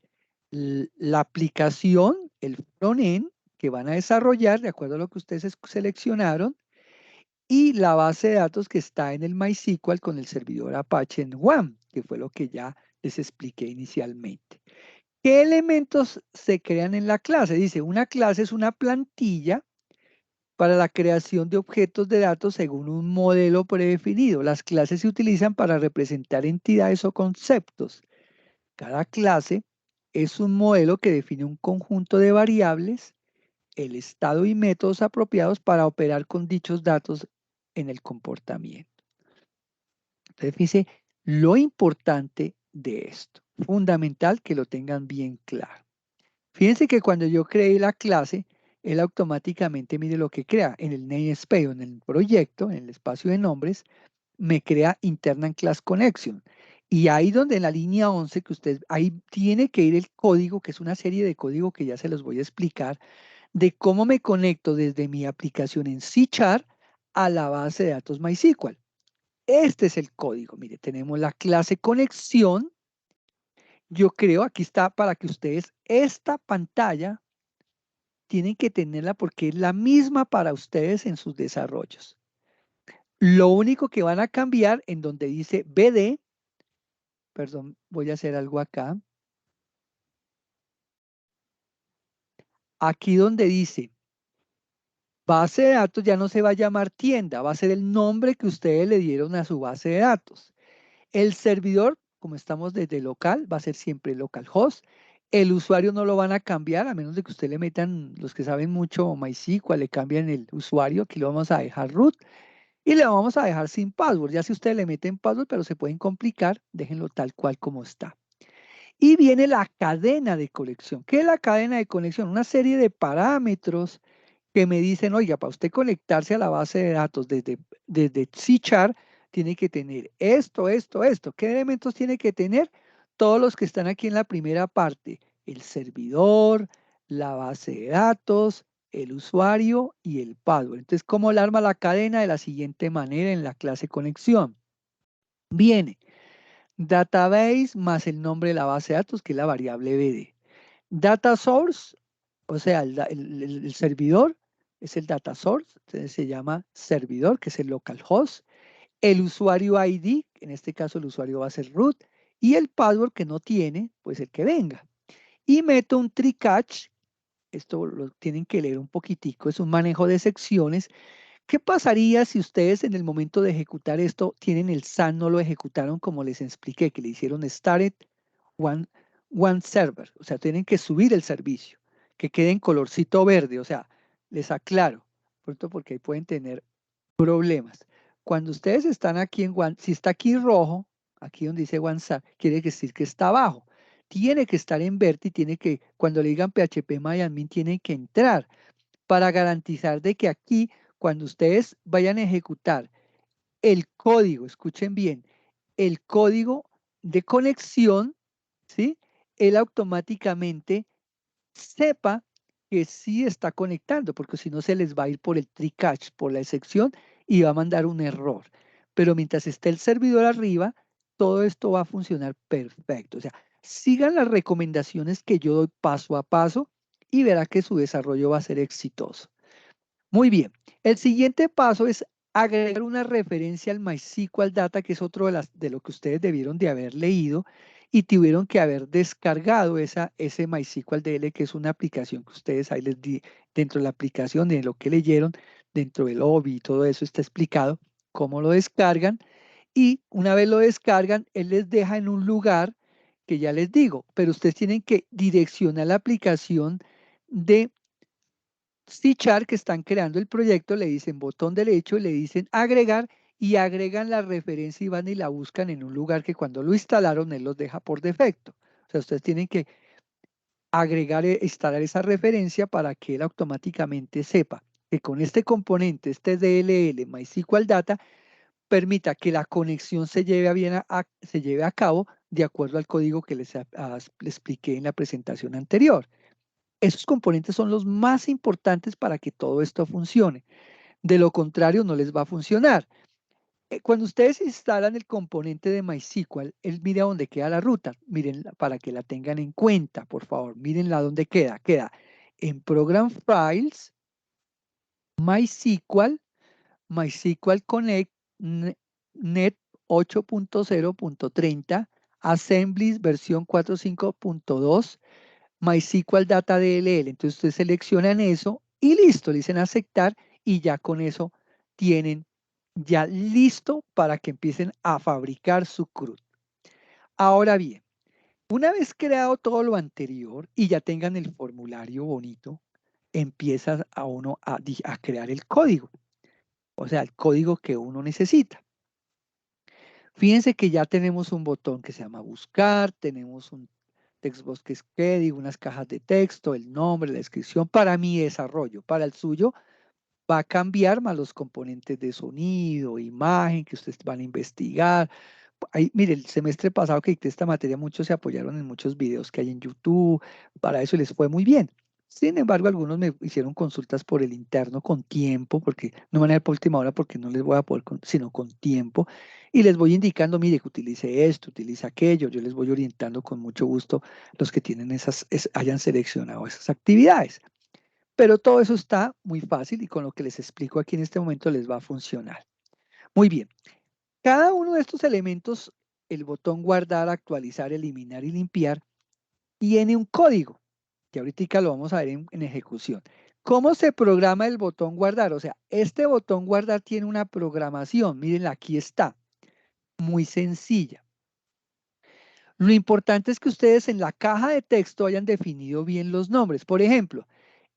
Speaker 1: la aplicación, el frontend que van a desarrollar de acuerdo a lo que ustedes seleccionaron y la base de datos que está en el MySQL con el servidor Apache en WAM, que fue lo que ya les expliqué inicialmente. ¿Qué elementos se crean en la clase? Dice, una clase es una plantilla para la creación de objetos de datos según un modelo predefinido. Las clases se utilizan para representar entidades o conceptos. Cada clase es un modelo que define un conjunto de variables, el estado y métodos apropiados para operar con dichos datos en el comportamiento. Entonces, fíjense lo importante de esto. Fundamental que lo tengan bien claro. Fíjense que cuando yo creé la clase, él automáticamente mire lo que crea en el namespace o en el proyecto, en el espacio de nombres, me crea Internal Class Connection. Y ahí donde en la línea 11, que usted, ahí tiene que ir el código, que es una serie de código que ya se los voy a explicar, de cómo me conecto desde mi aplicación en C# a la base de datos MySQL. Este es el código. Mire, tenemos la clase conexión. Yo creo, aquí está para que ustedes, esta pantalla, tienen que tenerla porque es la misma para ustedes en sus desarrollos. Lo único que van a cambiar en donde dice BD, perdón, voy a hacer algo acá. Aquí donde dice base de datos ya no se va a llamar tienda, va a ser el nombre que ustedes le dieron a su base de datos. El servidor, como estamos desde local, va a ser siempre localhost. El usuario no lo van a cambiar, a menos de que usted le metan, los que saben mucho MySQL, le cambian el usuario. Aquí lo vamos a dejar root y le vamos a dejar sin password. Ya si ustedes le meten password, pero se pueden complicar, déjenlo tal cual como está. Y viene la cadena de conexión. ¿Qué es la cadena de conexión? Una serie de parámetros que me dicen, oiga, para usted conectarse a la base de datos desde C# tiene que tener esto, esto, esto. ¿Qué elementos tiene que tener? Todos los que están aquí en la primera parte, el servidor, la base de datos, el usuario y el password. Entonces, ¿cómo le arma la cadena? De la siguiente manera en la clase conexión. Viene database más el nombre de la base de datos, que es la variable BD. Data source, o sea, el servidor es el data source, entonces se llama servidor, que es el localhost. El usuario ID, en este caso el usuario va a ser root, y el password que no tiene, pues el que venga. Y meto un try catch, esto lo tienen que leer un poquitico, es un manejo de secciones. ¿Qué pasaría si ustedes en el momento de ejecutar esto tienen el SAN, no lo ejecutaron como les expliqué, que le hicieron started one, one server? O sea, tienen que subir el servicio, que quede en colorcito verde. O sea, les aclaro, ¿cierto? Porque ahí pueden tener problemas. Cuando ustedes están aquí en One, si está aquí rojo, aquí donde dice OneSAR, quiere decir que está abajo. Tiene que estar en verde y tiene que, cuando le digan phpMyAdmin, tiene que entrar para garantizar de que aquí, cuando ustedes vayan a ejecutar el código, escuchen bien, el código de conexión, ¿sí? Él automáticamente sepa que sí está conectando, porque si no se les va a ir por el try catch, por la excepción, y va a mandar un error. Pero mientras esté el servidor arriba, todo esto va a funcionar perfecto. O sea, sigan las recomendaciones que yo doy paso a paso y verá que su desarrollo va a ser exitoso. Muy bien. El siguiente paso es agregar una referencia al MySQL Data, que es otro de lo que ustedes debieron de haber leído y tuvieron que haber descargado ese MySQL DL, que es una aplicación que ustedes ahí les di dentro de la aplicación, de lo que leyeron, dentro del OBI y todo eso está explicado cómo lo descargan. Y una vez lo descargan, él les deja en un lugar que ya les digo, pero ustedes tienen que direccionar la aplicación de C# que están creando el proyecto, le dicen botón derecho, le dicen agregar y agregan la referencia y van y la buscan en un lugar que cuando lo instalaron él los deja por defecto. O sea, ustedes tienen que agregar, instalar esa referencia para que él automáticamente sepa que con este componente, este DLL MySQL Data, permita que la conexión se lleve a cabo de acuerdo al código que les expliqué en la presentación anterior. Esos componentes son los más importantes para que todo esto funcione. De lo contrario, no les va a funcionar. Cuando ustedes instalan el componente de MySQL, él mira dónde queda la ruta. Miren, para que la tengan en cuenta, por favor. Mírenla dónde queda. Queda en Program Files, MySQL, MySQL Connect, Net 8.0.30, Assemblies versión 4.5.2, MySQL Data DLL. Entonces ustedes seleccionan eso y listo, le dicen aceptar y ya con eso tienen ya listo para que empiecen a fabricar su CRUD. Ahora bien, una vez creado todo lo anterior y ya tengan el formulario bonito, empieza a uno a crear el código, o sea, el código que uno necesita. Fíjense que ya tenemos un botón que se llama buscar, tenemos un text box que es digo, unas cajas de texto, el nombre, la descripción para mi desarrollo. Para el suyo va a cambiar más los componentes de sonido, imagen que ustedes van a investigar. Ahí, mire, el semestre pasado que dicté esta materia, muchos se apoyaron en muchos videos que hay en YouTube, para eso les fue muy bien. Sin embargo, algunos me hicieron consultas por el interno con tiempo, porque no van a ir por última hora, porque no les voy a poder, sino con tiempo, y les voy indicando, mire, que utilice esto, utilice aquello, yo les voy orientando con mucho gusto los que tienen hayan seleccionado esas actividades. Pero todo eso está muy fácil y con lo que les explico aquí en este momento les va a funcionar. Muy bien. Cada uno de estos elementos, el botón guardar, actualizar, eliminar y limpiar, tiene un código, que ahorita lo vamos a ver en ejecución. ¿Cómo se programa el botón guardar? O sea, este botón guardar tiene una programación, miren, aquí está, muy sencilla. Lo importante es que ustedes en la caja de texto hayan definido bien los nombres. Por ejemplo,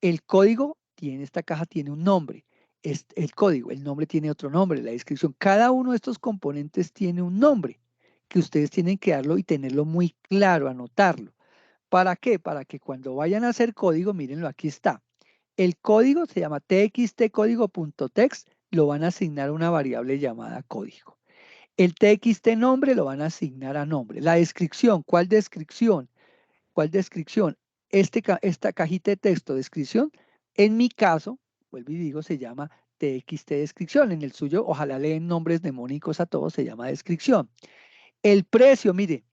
Speaker 1: el código esta caja tiene un nombre. El código, el nombre tiene otro nombre, la descripción. Cada uno de estos componentes tiene un nombre que ustedes tienen que darlo y tenerlo muy claro, anotarlo. ¿Para qué? Para que cuando vayan a hacer código, mírenlo, aquí está. El código se llama txtcódigo.text, lo van a asignar a una variable llamada código. El txt nombre lo van a asignar a nombre. La descripción, ¿cuál descripción? ¿Cuál descripción? Esta cajita de texto, descripción, en mi caso, vuelvo y digo, se llama txt descripción. En el suyo, ojalá leen nombres mnemónicos a todos, se llama descripción. El precio, mire,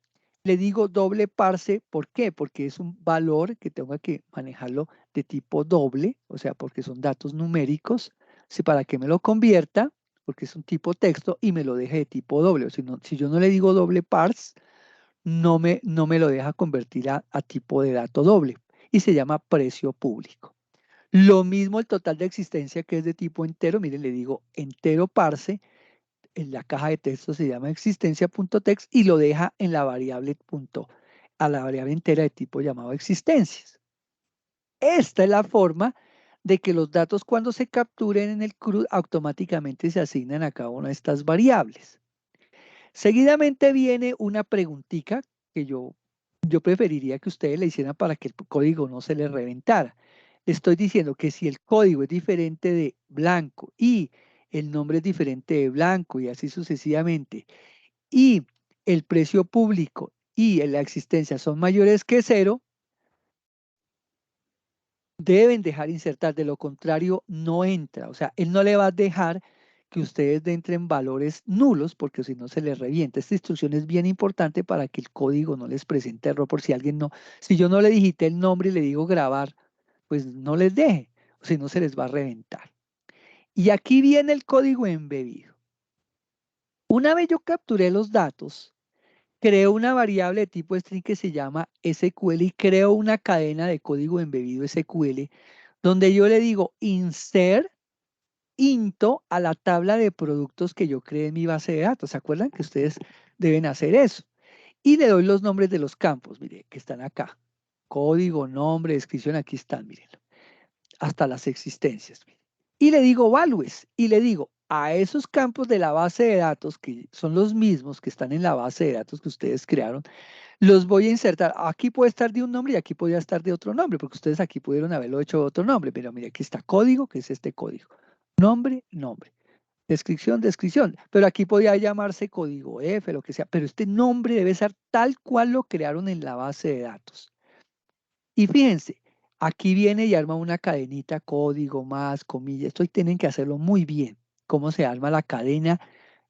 Speaker 1: le digo doble parse, ¿por qué? Porque es un valor que tengo que manejarlo de tipo doble, o sea, porque son datos numéricos, para que me lo convierta, porque es un tipo texto y me lo deje de tipo doble. O si yo no le digo doble parse, no me lo deja convertir a tipo de dato doble y se llama precio público. Lo mismo el total de existencia que es de tipo entero, miren, le digo entero parse, en la caja de texto se llama existencia.text y lo deja en la variable a la variable entera de tipo llamado existencias. Esta es la forma de que los datos cuando se capturen en el CRUD automáticamente se asignan a cada una de estas variables. Seguidamente viene una preguntita que yo preferiría que ustedes le hicieran para que el código no se les reventara. Le estoy diciendo que si el código es diferente de blanco y el nombre es diferente de blanco y así sucesivamente, y el precio público y la existencia son mayores que 0, deben dejar insertar, de lo contrario no entra. O sea, él no le va a dejar que ustedes entren valores nulos porque si no se les revienta. Esta instrucción es bien importante para que el código no les presente error por si alguien no, si yo no le digité el nombre y le digo grabar, pues no les deje, o si no se les va a reventar. Y aquí viene el código embebido. Una vez yo capturé los datos, creo una variable de tipo string que se llama SQL y creo una cadena de código embebido SQL donde yo le digo insert into a la tabla de productos que yo creé en mi base de datos. ¿Se acuerdan que ustedes deben hacer eso? Y le doy los nombres de los campos, mire, que están acá. Código, nombre, descripción, aquí están, mírenlo. Hasta las existencias. Miren. Y le digo values y le digo a esos campos de la base de datos, que son los mismos que están en la base de datos que ustedes crearon, los voy a insertar. Aquí puede estar de un nombre y aquí podría estar de otro nombre, porque ustedes aquí pudieron haberlo hecho de otro nombre, pero mire, aquí está código, que es este código. Nombre, nombre. Descripción, descripción. Pero aquí podría llamarse código F, lo que sea, pero este nombre debe ser tal cual lo crearon en la base de datos. Y fíjense, aquí viene y arma una cadenita, código más, comillas. Esto tienen que hacerlo muy bien. Cómo se arma la cadena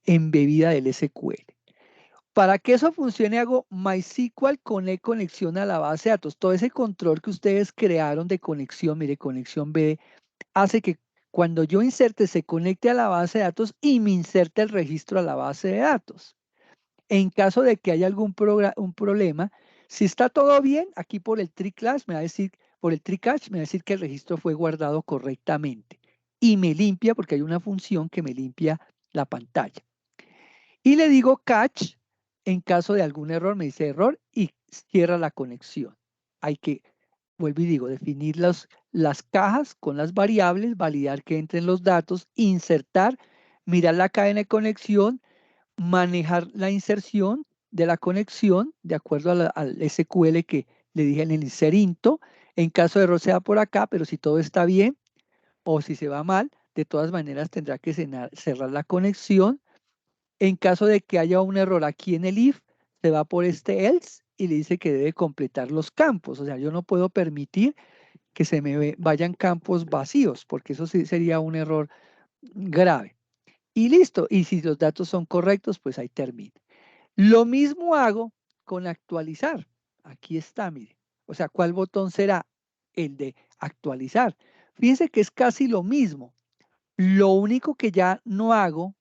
Speaker 1: embebida del SQL. Para que eso funcione, hago MySQL Connect conexión a la base de datos. Todo ese control que ustedes crearon de conexión, mire, conexión B, hace que cuando yo inserte se conecte a la base de datos y me inserte el registro a la base de datos. En caso de que haya algún un problema, si está todo bien, aquí por el tree class me va a decir, por el tree cache me va a decir que el registro fue guardado correctamente y me limpia porque hay una función que me limpia la pantalla. Y le digo catch, en caso de algún error me dice error y cierra la conexión. Hay que, vuelvo y digo, definir las cajas con las variables, validar que entren los datos, insertar, mirar la cadena de conexión, manejar la inserción de la conexión de acuerdo al SQL que le dije en el inserinto. En caso de error se va por acá, pero si todo está bien o si se va mal, de todas maneras tendrá que cerrar la conexión. En caso de que haya un error aquí en el if, se va por este else y le dice que debe completar los campos. O sea, yo no puedo permitir que se me vayan campos vacíos, porque eso sí sería un error grave. Y listo. Y si los datos son correctos, pues ahí termina. Lo mismo hago con actualizar. Aquí está, mire. O sea, ¿cuál botón será? El de actualizar. Fíjense que es casi lo mismo. Lo único que ya no hago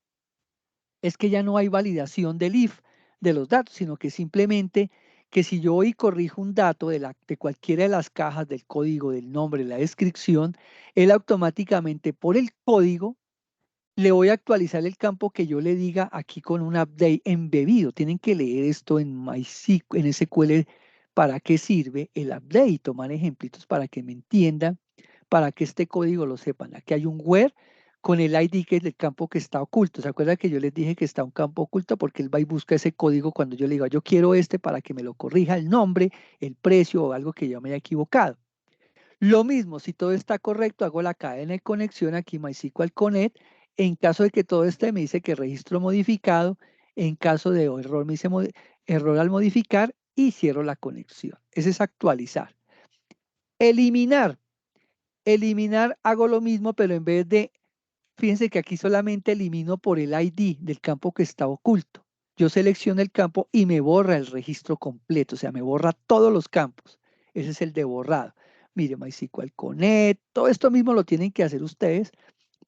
Speaker 1: es que ya no hay validación del if de los datos, sino que simplemente que si yo hoy corrijo un dato de cualquiera de las cajas del código, del nombre, de la descripción, él automáticamente por el código le voy a actualizar el campo que yo le diga aquí con un update embebido. Tienen que leer esto en MySQL, en SQL, para qué sirve el update, tomar ejemplitos para que me entiendan, para que este código lo sepan. Aquí hay un where con el ID que es el campo que está oculto. ¿Se acuerdan que yo les dije que está un campo oculto? Porque él va y busca ese código cuando yo le digo, yo quiero este para que me lo corrija el nombre, el precio o algo que yo me haya equivocado. Lo mismo, si todo está correcto, hago la cadena de conexión aquí, MySQL Connect. En caso de que todo esté, me dice que registro modificado. En caso de error, me dice error al modificar y cierro la conexión. Ese es actualizar. Eliminar. Eliminar, hago lo mismo, pero en vez de, fíjense que aquí solamente elimino por el ID del campo que está oculto. Yo selecciono el campo y me borra el registro completo, o sea, me borra todos los campos. Ese es el de borrado. Mire, MySQL Connect, todo esto mismo lo tienen que hacer ustedes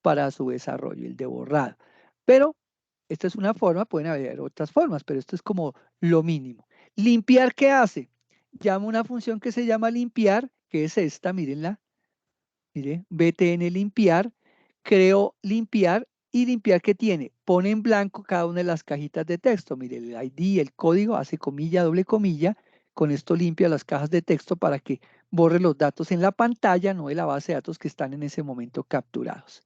Speaker 1: para su desarrollo, el de borrado. Pero esta es una forma, pueden haber otras formas, pero esto es como lo mínimo. Limpiar, ¿qué hace? Llama una función que se llama limpiar, que es esta, mírenla. Mire, btn limpiar, creo limpiar y limpiar que tiene, pone en blanco cada una de las cajitas de texto. Mire, el ID, el código, hace comilla, doble comilla, con esto limpia las cajas de texto para que borre los datos en la pantalla, no de la base de datos que están en ese momento capturados.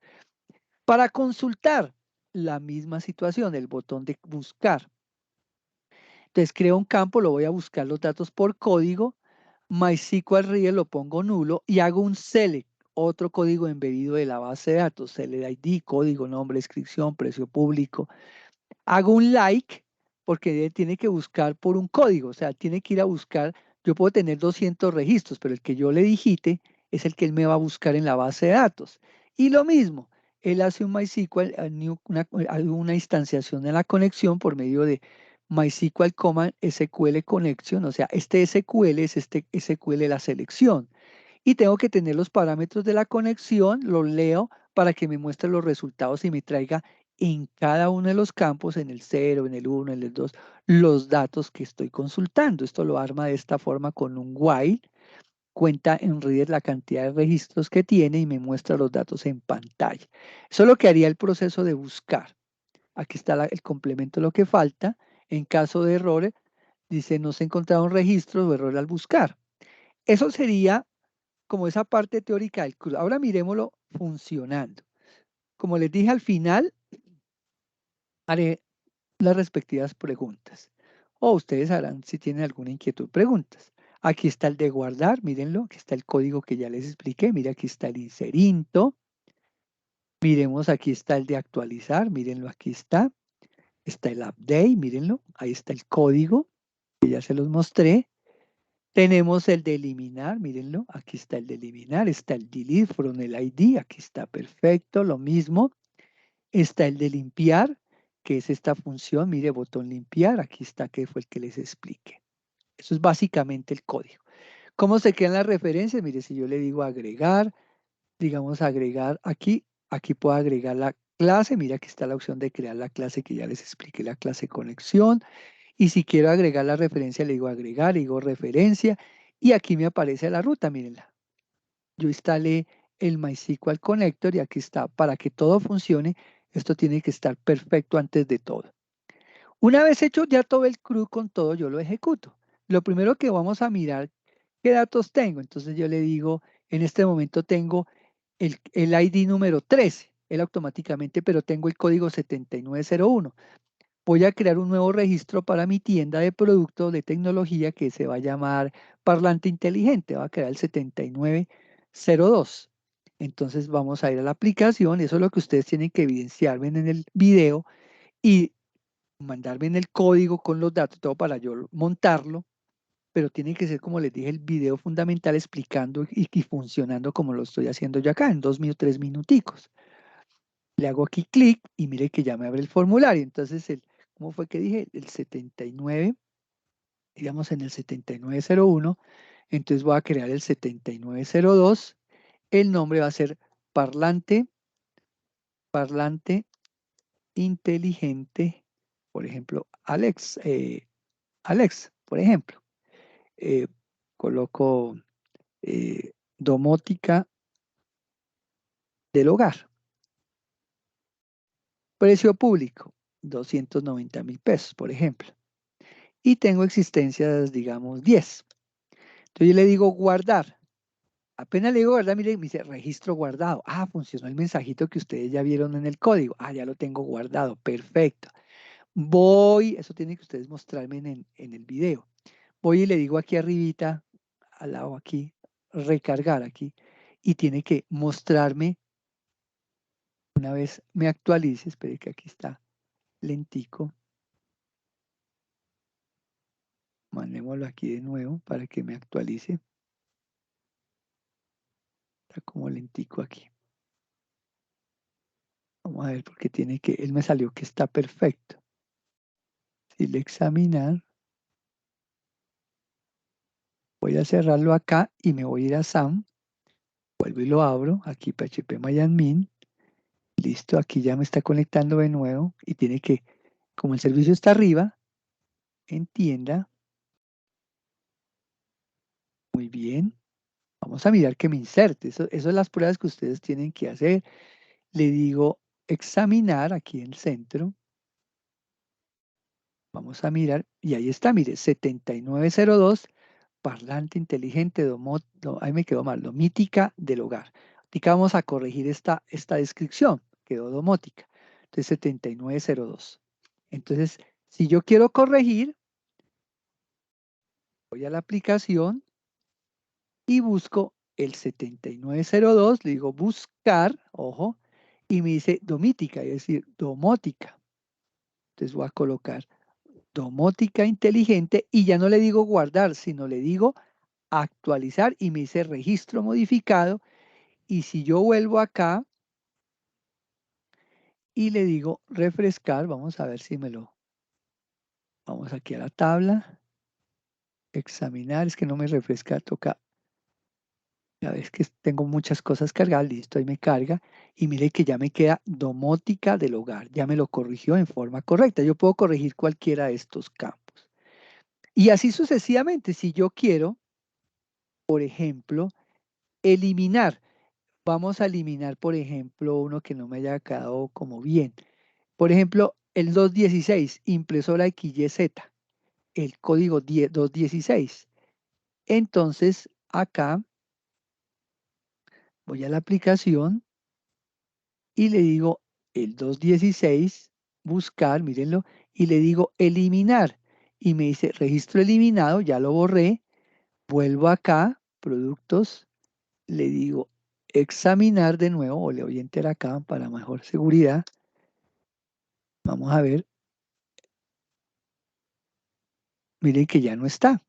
Speaker 1: Para consultar, la misma situación, el botón de buscar. Entonces creo un campo, lo voy a buscar los datos por código, MySQL Reader lo pongo nulo y hago un select, otro código embebido de la base de datos, select ID, código, nombre, descripción, precio público. Hago un like porque tiene que buscar por un código, o sea, tiene que ir a buscar, yo puedo tener 200 registros, pero el que yo le digite es el que él me va a buscar en la base de datos. Y lo mismo, él hace un MySQL, una instanciación de la conexión por medio de MySQL Command SQL Connection, o sea, este SQL es este SQL la selección. Y tengo que tener los parámetros de la conexión, los leo para que me muestre los resultados y me traiga en cada uno de los campos, en el 0, en el 1, en el 2, los datos que estoy consultando. Esto lo arma de esta forma con un while, cuenta en Reader la cantidad de registros que tiene y me muestra los datos en pantalla. Eso es lo que haría el proceso de buscar. Aquí está el complemento de lo que falta. En caso de errores, dice no se encontraron registros o error al buscar. Eso sería como esa parte teórica del curso. Ahora miremoslo funcionando. Como les dije al final, haré las respectivas preguntas. O ustedes harán si tienen alguna inquietud, preguntas. Aquí está el de guardar, mírenlo, aquí está el código que ya les expliqué, mira, aquí está el inserinto. Miremos, aquí está el de actualizar, mírenlo, aquí está. Está el update, mírenlo, ahí está el código, que ya se los mostré. Tenemos el de eliminar, mírenlo, aquí está el de eliminar, está el delete from el ID, aquí está perfecto, lo mismo. Está el de limpiar, que es esta función, mire, botón limpiar, aquí está, que fue el que les expliqué. Eso es básicamente el código. ¿Cómo se quedan las referencias? Mire, si yo le digo agregar, digamos agregar aquí, aquí puedo agregar la clase, mira, aquí está la opción de crear la clase que ya les expliqué, la clase conexión. Y si quiero agregar la referencia, le digo agregar, le digo referencia, y aquí me aparece la ruta, mírenla. Yo instalé el MySQL Connector y aquí está. Para que todo funcione, esto tiene que estar perfecto antes de todo. Una vez hecho ya todo el CRUD con todo, yo lo ejecuto. Lo primero que vamos a mirar, ¿qué datos tengo? Entonces yo le digo, en este momento tengo el ID número 13, él automáticamente, pero tengo el código 7901. voy a crear un nuevo registro para mi tienda de productos de tecnología que se va a llamar Parlante Inteligente. Va a crear el 7902. Entonces vamos a ir a la aplicación. Eso es lo que ustedes tienen que evidenciarme en el video y mandarme en el código con los datos, todo para yo montarlo. Pero tiene que ser, como les dije, el video fundamental explicando y funcionando como lo estoy haciendo yo acá, en 2 minutos, 3 minuticos. Le hago aquí clic y mire que ya me abre el formulario. Entonces, ¿cómo fue que dije? El 79, digamos en el 7901. Entonces voy a crear el 7902. El nombre va a ser parlante inteligente, por ejemplo, Alex, por ejemplo. Coloco domótica del hogar. Precio público, 290.000 pesos, por ejemplo. Y tengo existencias, digamos, 10. Entonces yo le digo guardar. Apenas le digo guardar, mire, me dice registro guardado. Ah, funcionó el mensajito que ustedes ya vieron en el código. Ah, ya lo tengo guardado. Perfecto. Voy, eso tiene que ustedes mostrarme en el video. Voy y le digo aquí arribita, al lado aquí, recargar aquí. Y tiene que mostrarme, una vez me actualice, espere que aquí está lentico. Mandémoslo aquí de nuevo para que me actualice. Está como lentico aquí. Vamos a ver porque tiene que, él me salió que está perfecto. Si le examinar, voy a cerrarlo acá y me voy a ir a SAM. Vuelvo y lo abro. Aquí phpMyAdmin. Listo, aquí ya me está conectando de nuevo y tiene que, como el servicio está arriba, entienda. Muy bien. Vamos a mirar que me inserte. Eso son las pruebas que ustedes tienen que hacer. Le digo examinar aquí en el centro. Vamos a mirar y ahí está, mire, 7902, parlante inteligente, ahí me quedó mal, domótica del hogar. Ahorita vamos a corregir esta descripción, quedó domótica. Entonces 7902. Entonces, si yo quiero corregir, voy a la aplicación y busco el 7902, le digo buscar, ojo, y me dice domótica, es decir, domótica. Entonces voy a colocar domótica inteligente y ya no le digo guardar, sino le digo actualizar y me dice registro modificado. Y si yo vuelvo acá y le digo refrescar, vamos a ver si vamos aquí a la tabla, examinar, es que no me refresca, toca, ya ves que tengo muchas cosas cargadas, listo, ahí me carga y mire que ya me queda domótica del hogar, ya me lo corrigió en forma correcta. Yo puedo corregir cualquiera de estos campos. Y así sucesivamente, si yo quiero, por ejemplo, eliminar. Vamos a eliminar, por ejemplo, uno que no me haya quedado como bien. Por ejemplo, el 216, impresora XYZ, el código 216. Entonces, acá voy a la aplicación y le digo el 216, buscar, mírenlo, y le digo eliminar. Y me dice registro eliminado, ya lo borré. Vuelvo acá, productos, le digo examinar de nuevo, o le doy enter acá para mejor seguridad. Vamos a ver. Miren que ya no está.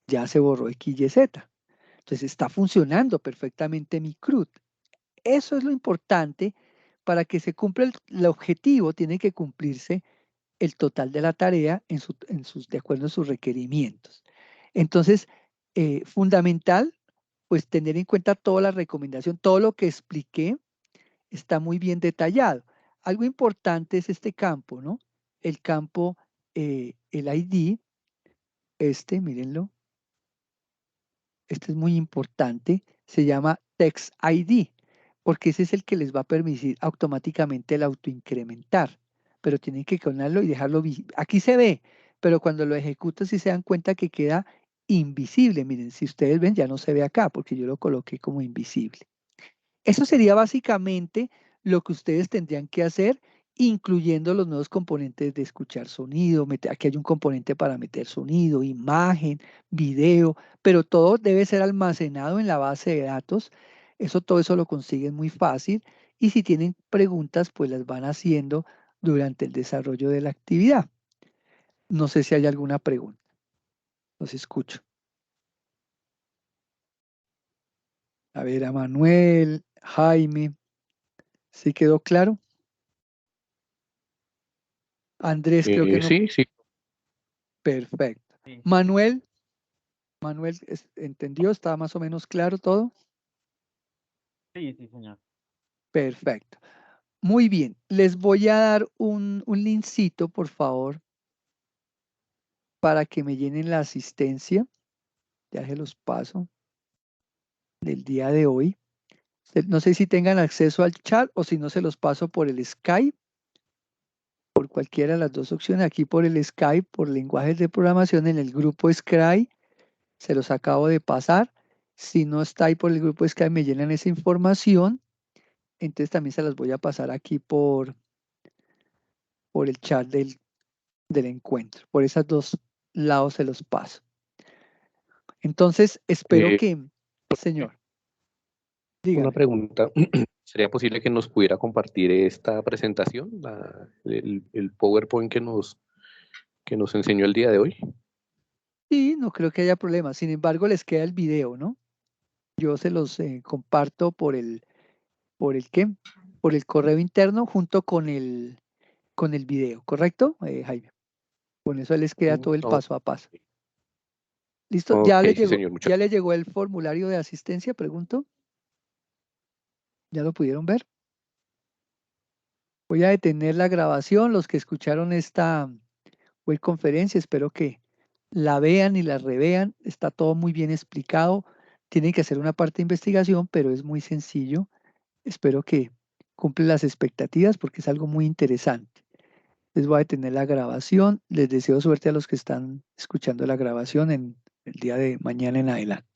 Speaker 1: Ya se borró XYZ. Entonces está funcionando perfectamente mi CRUD. Eso es lo importante para que se cumpla el objetivo. Tiene que cumplirse el total de la tarea de acuerdo a sus requerimientos. Entonces, fundamental, pues tener en cuenta toda la recomendación, todo lo que expliqué está muy bien detallado. Algo importante es este campo, ¿no? El campo, el ID, mírenlo, este es muy importante, se llama Text ID, porque ese es el que les va a permitir automáticamente el autoincrementar, pero tienen que ponerlo y dejarlo visible. Aquí se ve, pero cuando lo ejecuto si se dan cuenta que queda invisible. Miren, si ustedes ven ya no se ve acá porque yo lo coloqué como invisible. Eso sería básicamente lo que ustedes tendrían que hacer incluyendo los nuevos componentes de escuchar sonido. Aquí hay un componente para meter sonido, imagen, video, pero todo debe ser almacenado en la base de datos. Todo eso lo consiguen muy fácil. Y si tienen preguntas, pues las van haciendo durante el desarrollo de la actividad. No sé si hay alguna pregunta. Los escucho. A ver, a Manuel, Jaime, ¿sí quedó claro? Andrés, creo que no.
Speaker 3: Sí, sí.
Speaker 1: Perfecto.
Speaker 4: Sí.
Speaker 1: Manuel, ¿entendió? ¿Está más o menos claro todo?
Speaker 4: Sí, sí, señor.
Speaker 1: Perfecto. Muy bien. Les voy a dar un linkcito, por favor, para que me llenen la asistencia. Ya se los paso del día de hoy. No sé si tengan acceso al chat o si no se los paso por el Skype, por cualquiera de las dos opciones. Aquí por el Skype, por lenguajes de programación en el grupo Scry, se los acabo de pasar. Si no está ahí por el grupo Skype, me llenan esa información. Entonces también se las voy a pasar aquí por el chat del encuentro. Por esos dos lados se los paso. Entonces, espero que, señor, dígame.
Speaker 3: Una pregunta. ¿Sería posible que nos pudiera compartir esta presentación, el PowerPoint que nos enseñó el día de hoy?
Speaker 1: Sí, no creo que haya problema. Sin embargo, les queda el video, ¿no? Yo se los comparto por el ¿qué? Por el correo interno junto con el video, ¿correcto, Jaime? Con eso les queda todo el
Speaker 3: No.
Speaker 1: paso a paso. ¿Listo?
Speaker 3: Ok, sí, señor, muchas
Speaker 1: ¿Ya le llegó el formulario de asistencia? Pregunto. ¿Ya lo pudieron ver? Voy a detener la grabación. Los que escucharon esta web conferencia, espero que la vean y la revean. Está todo muy bien explicado. Tienen que hacer una parte de investigación, pero es muy sencillo. Espero que cumple las expectativas porque es algo muy interesante. Les voy a detener la grabación. Les deseo suerte a los que están escuchando la grabación en el día de mañana en adelante.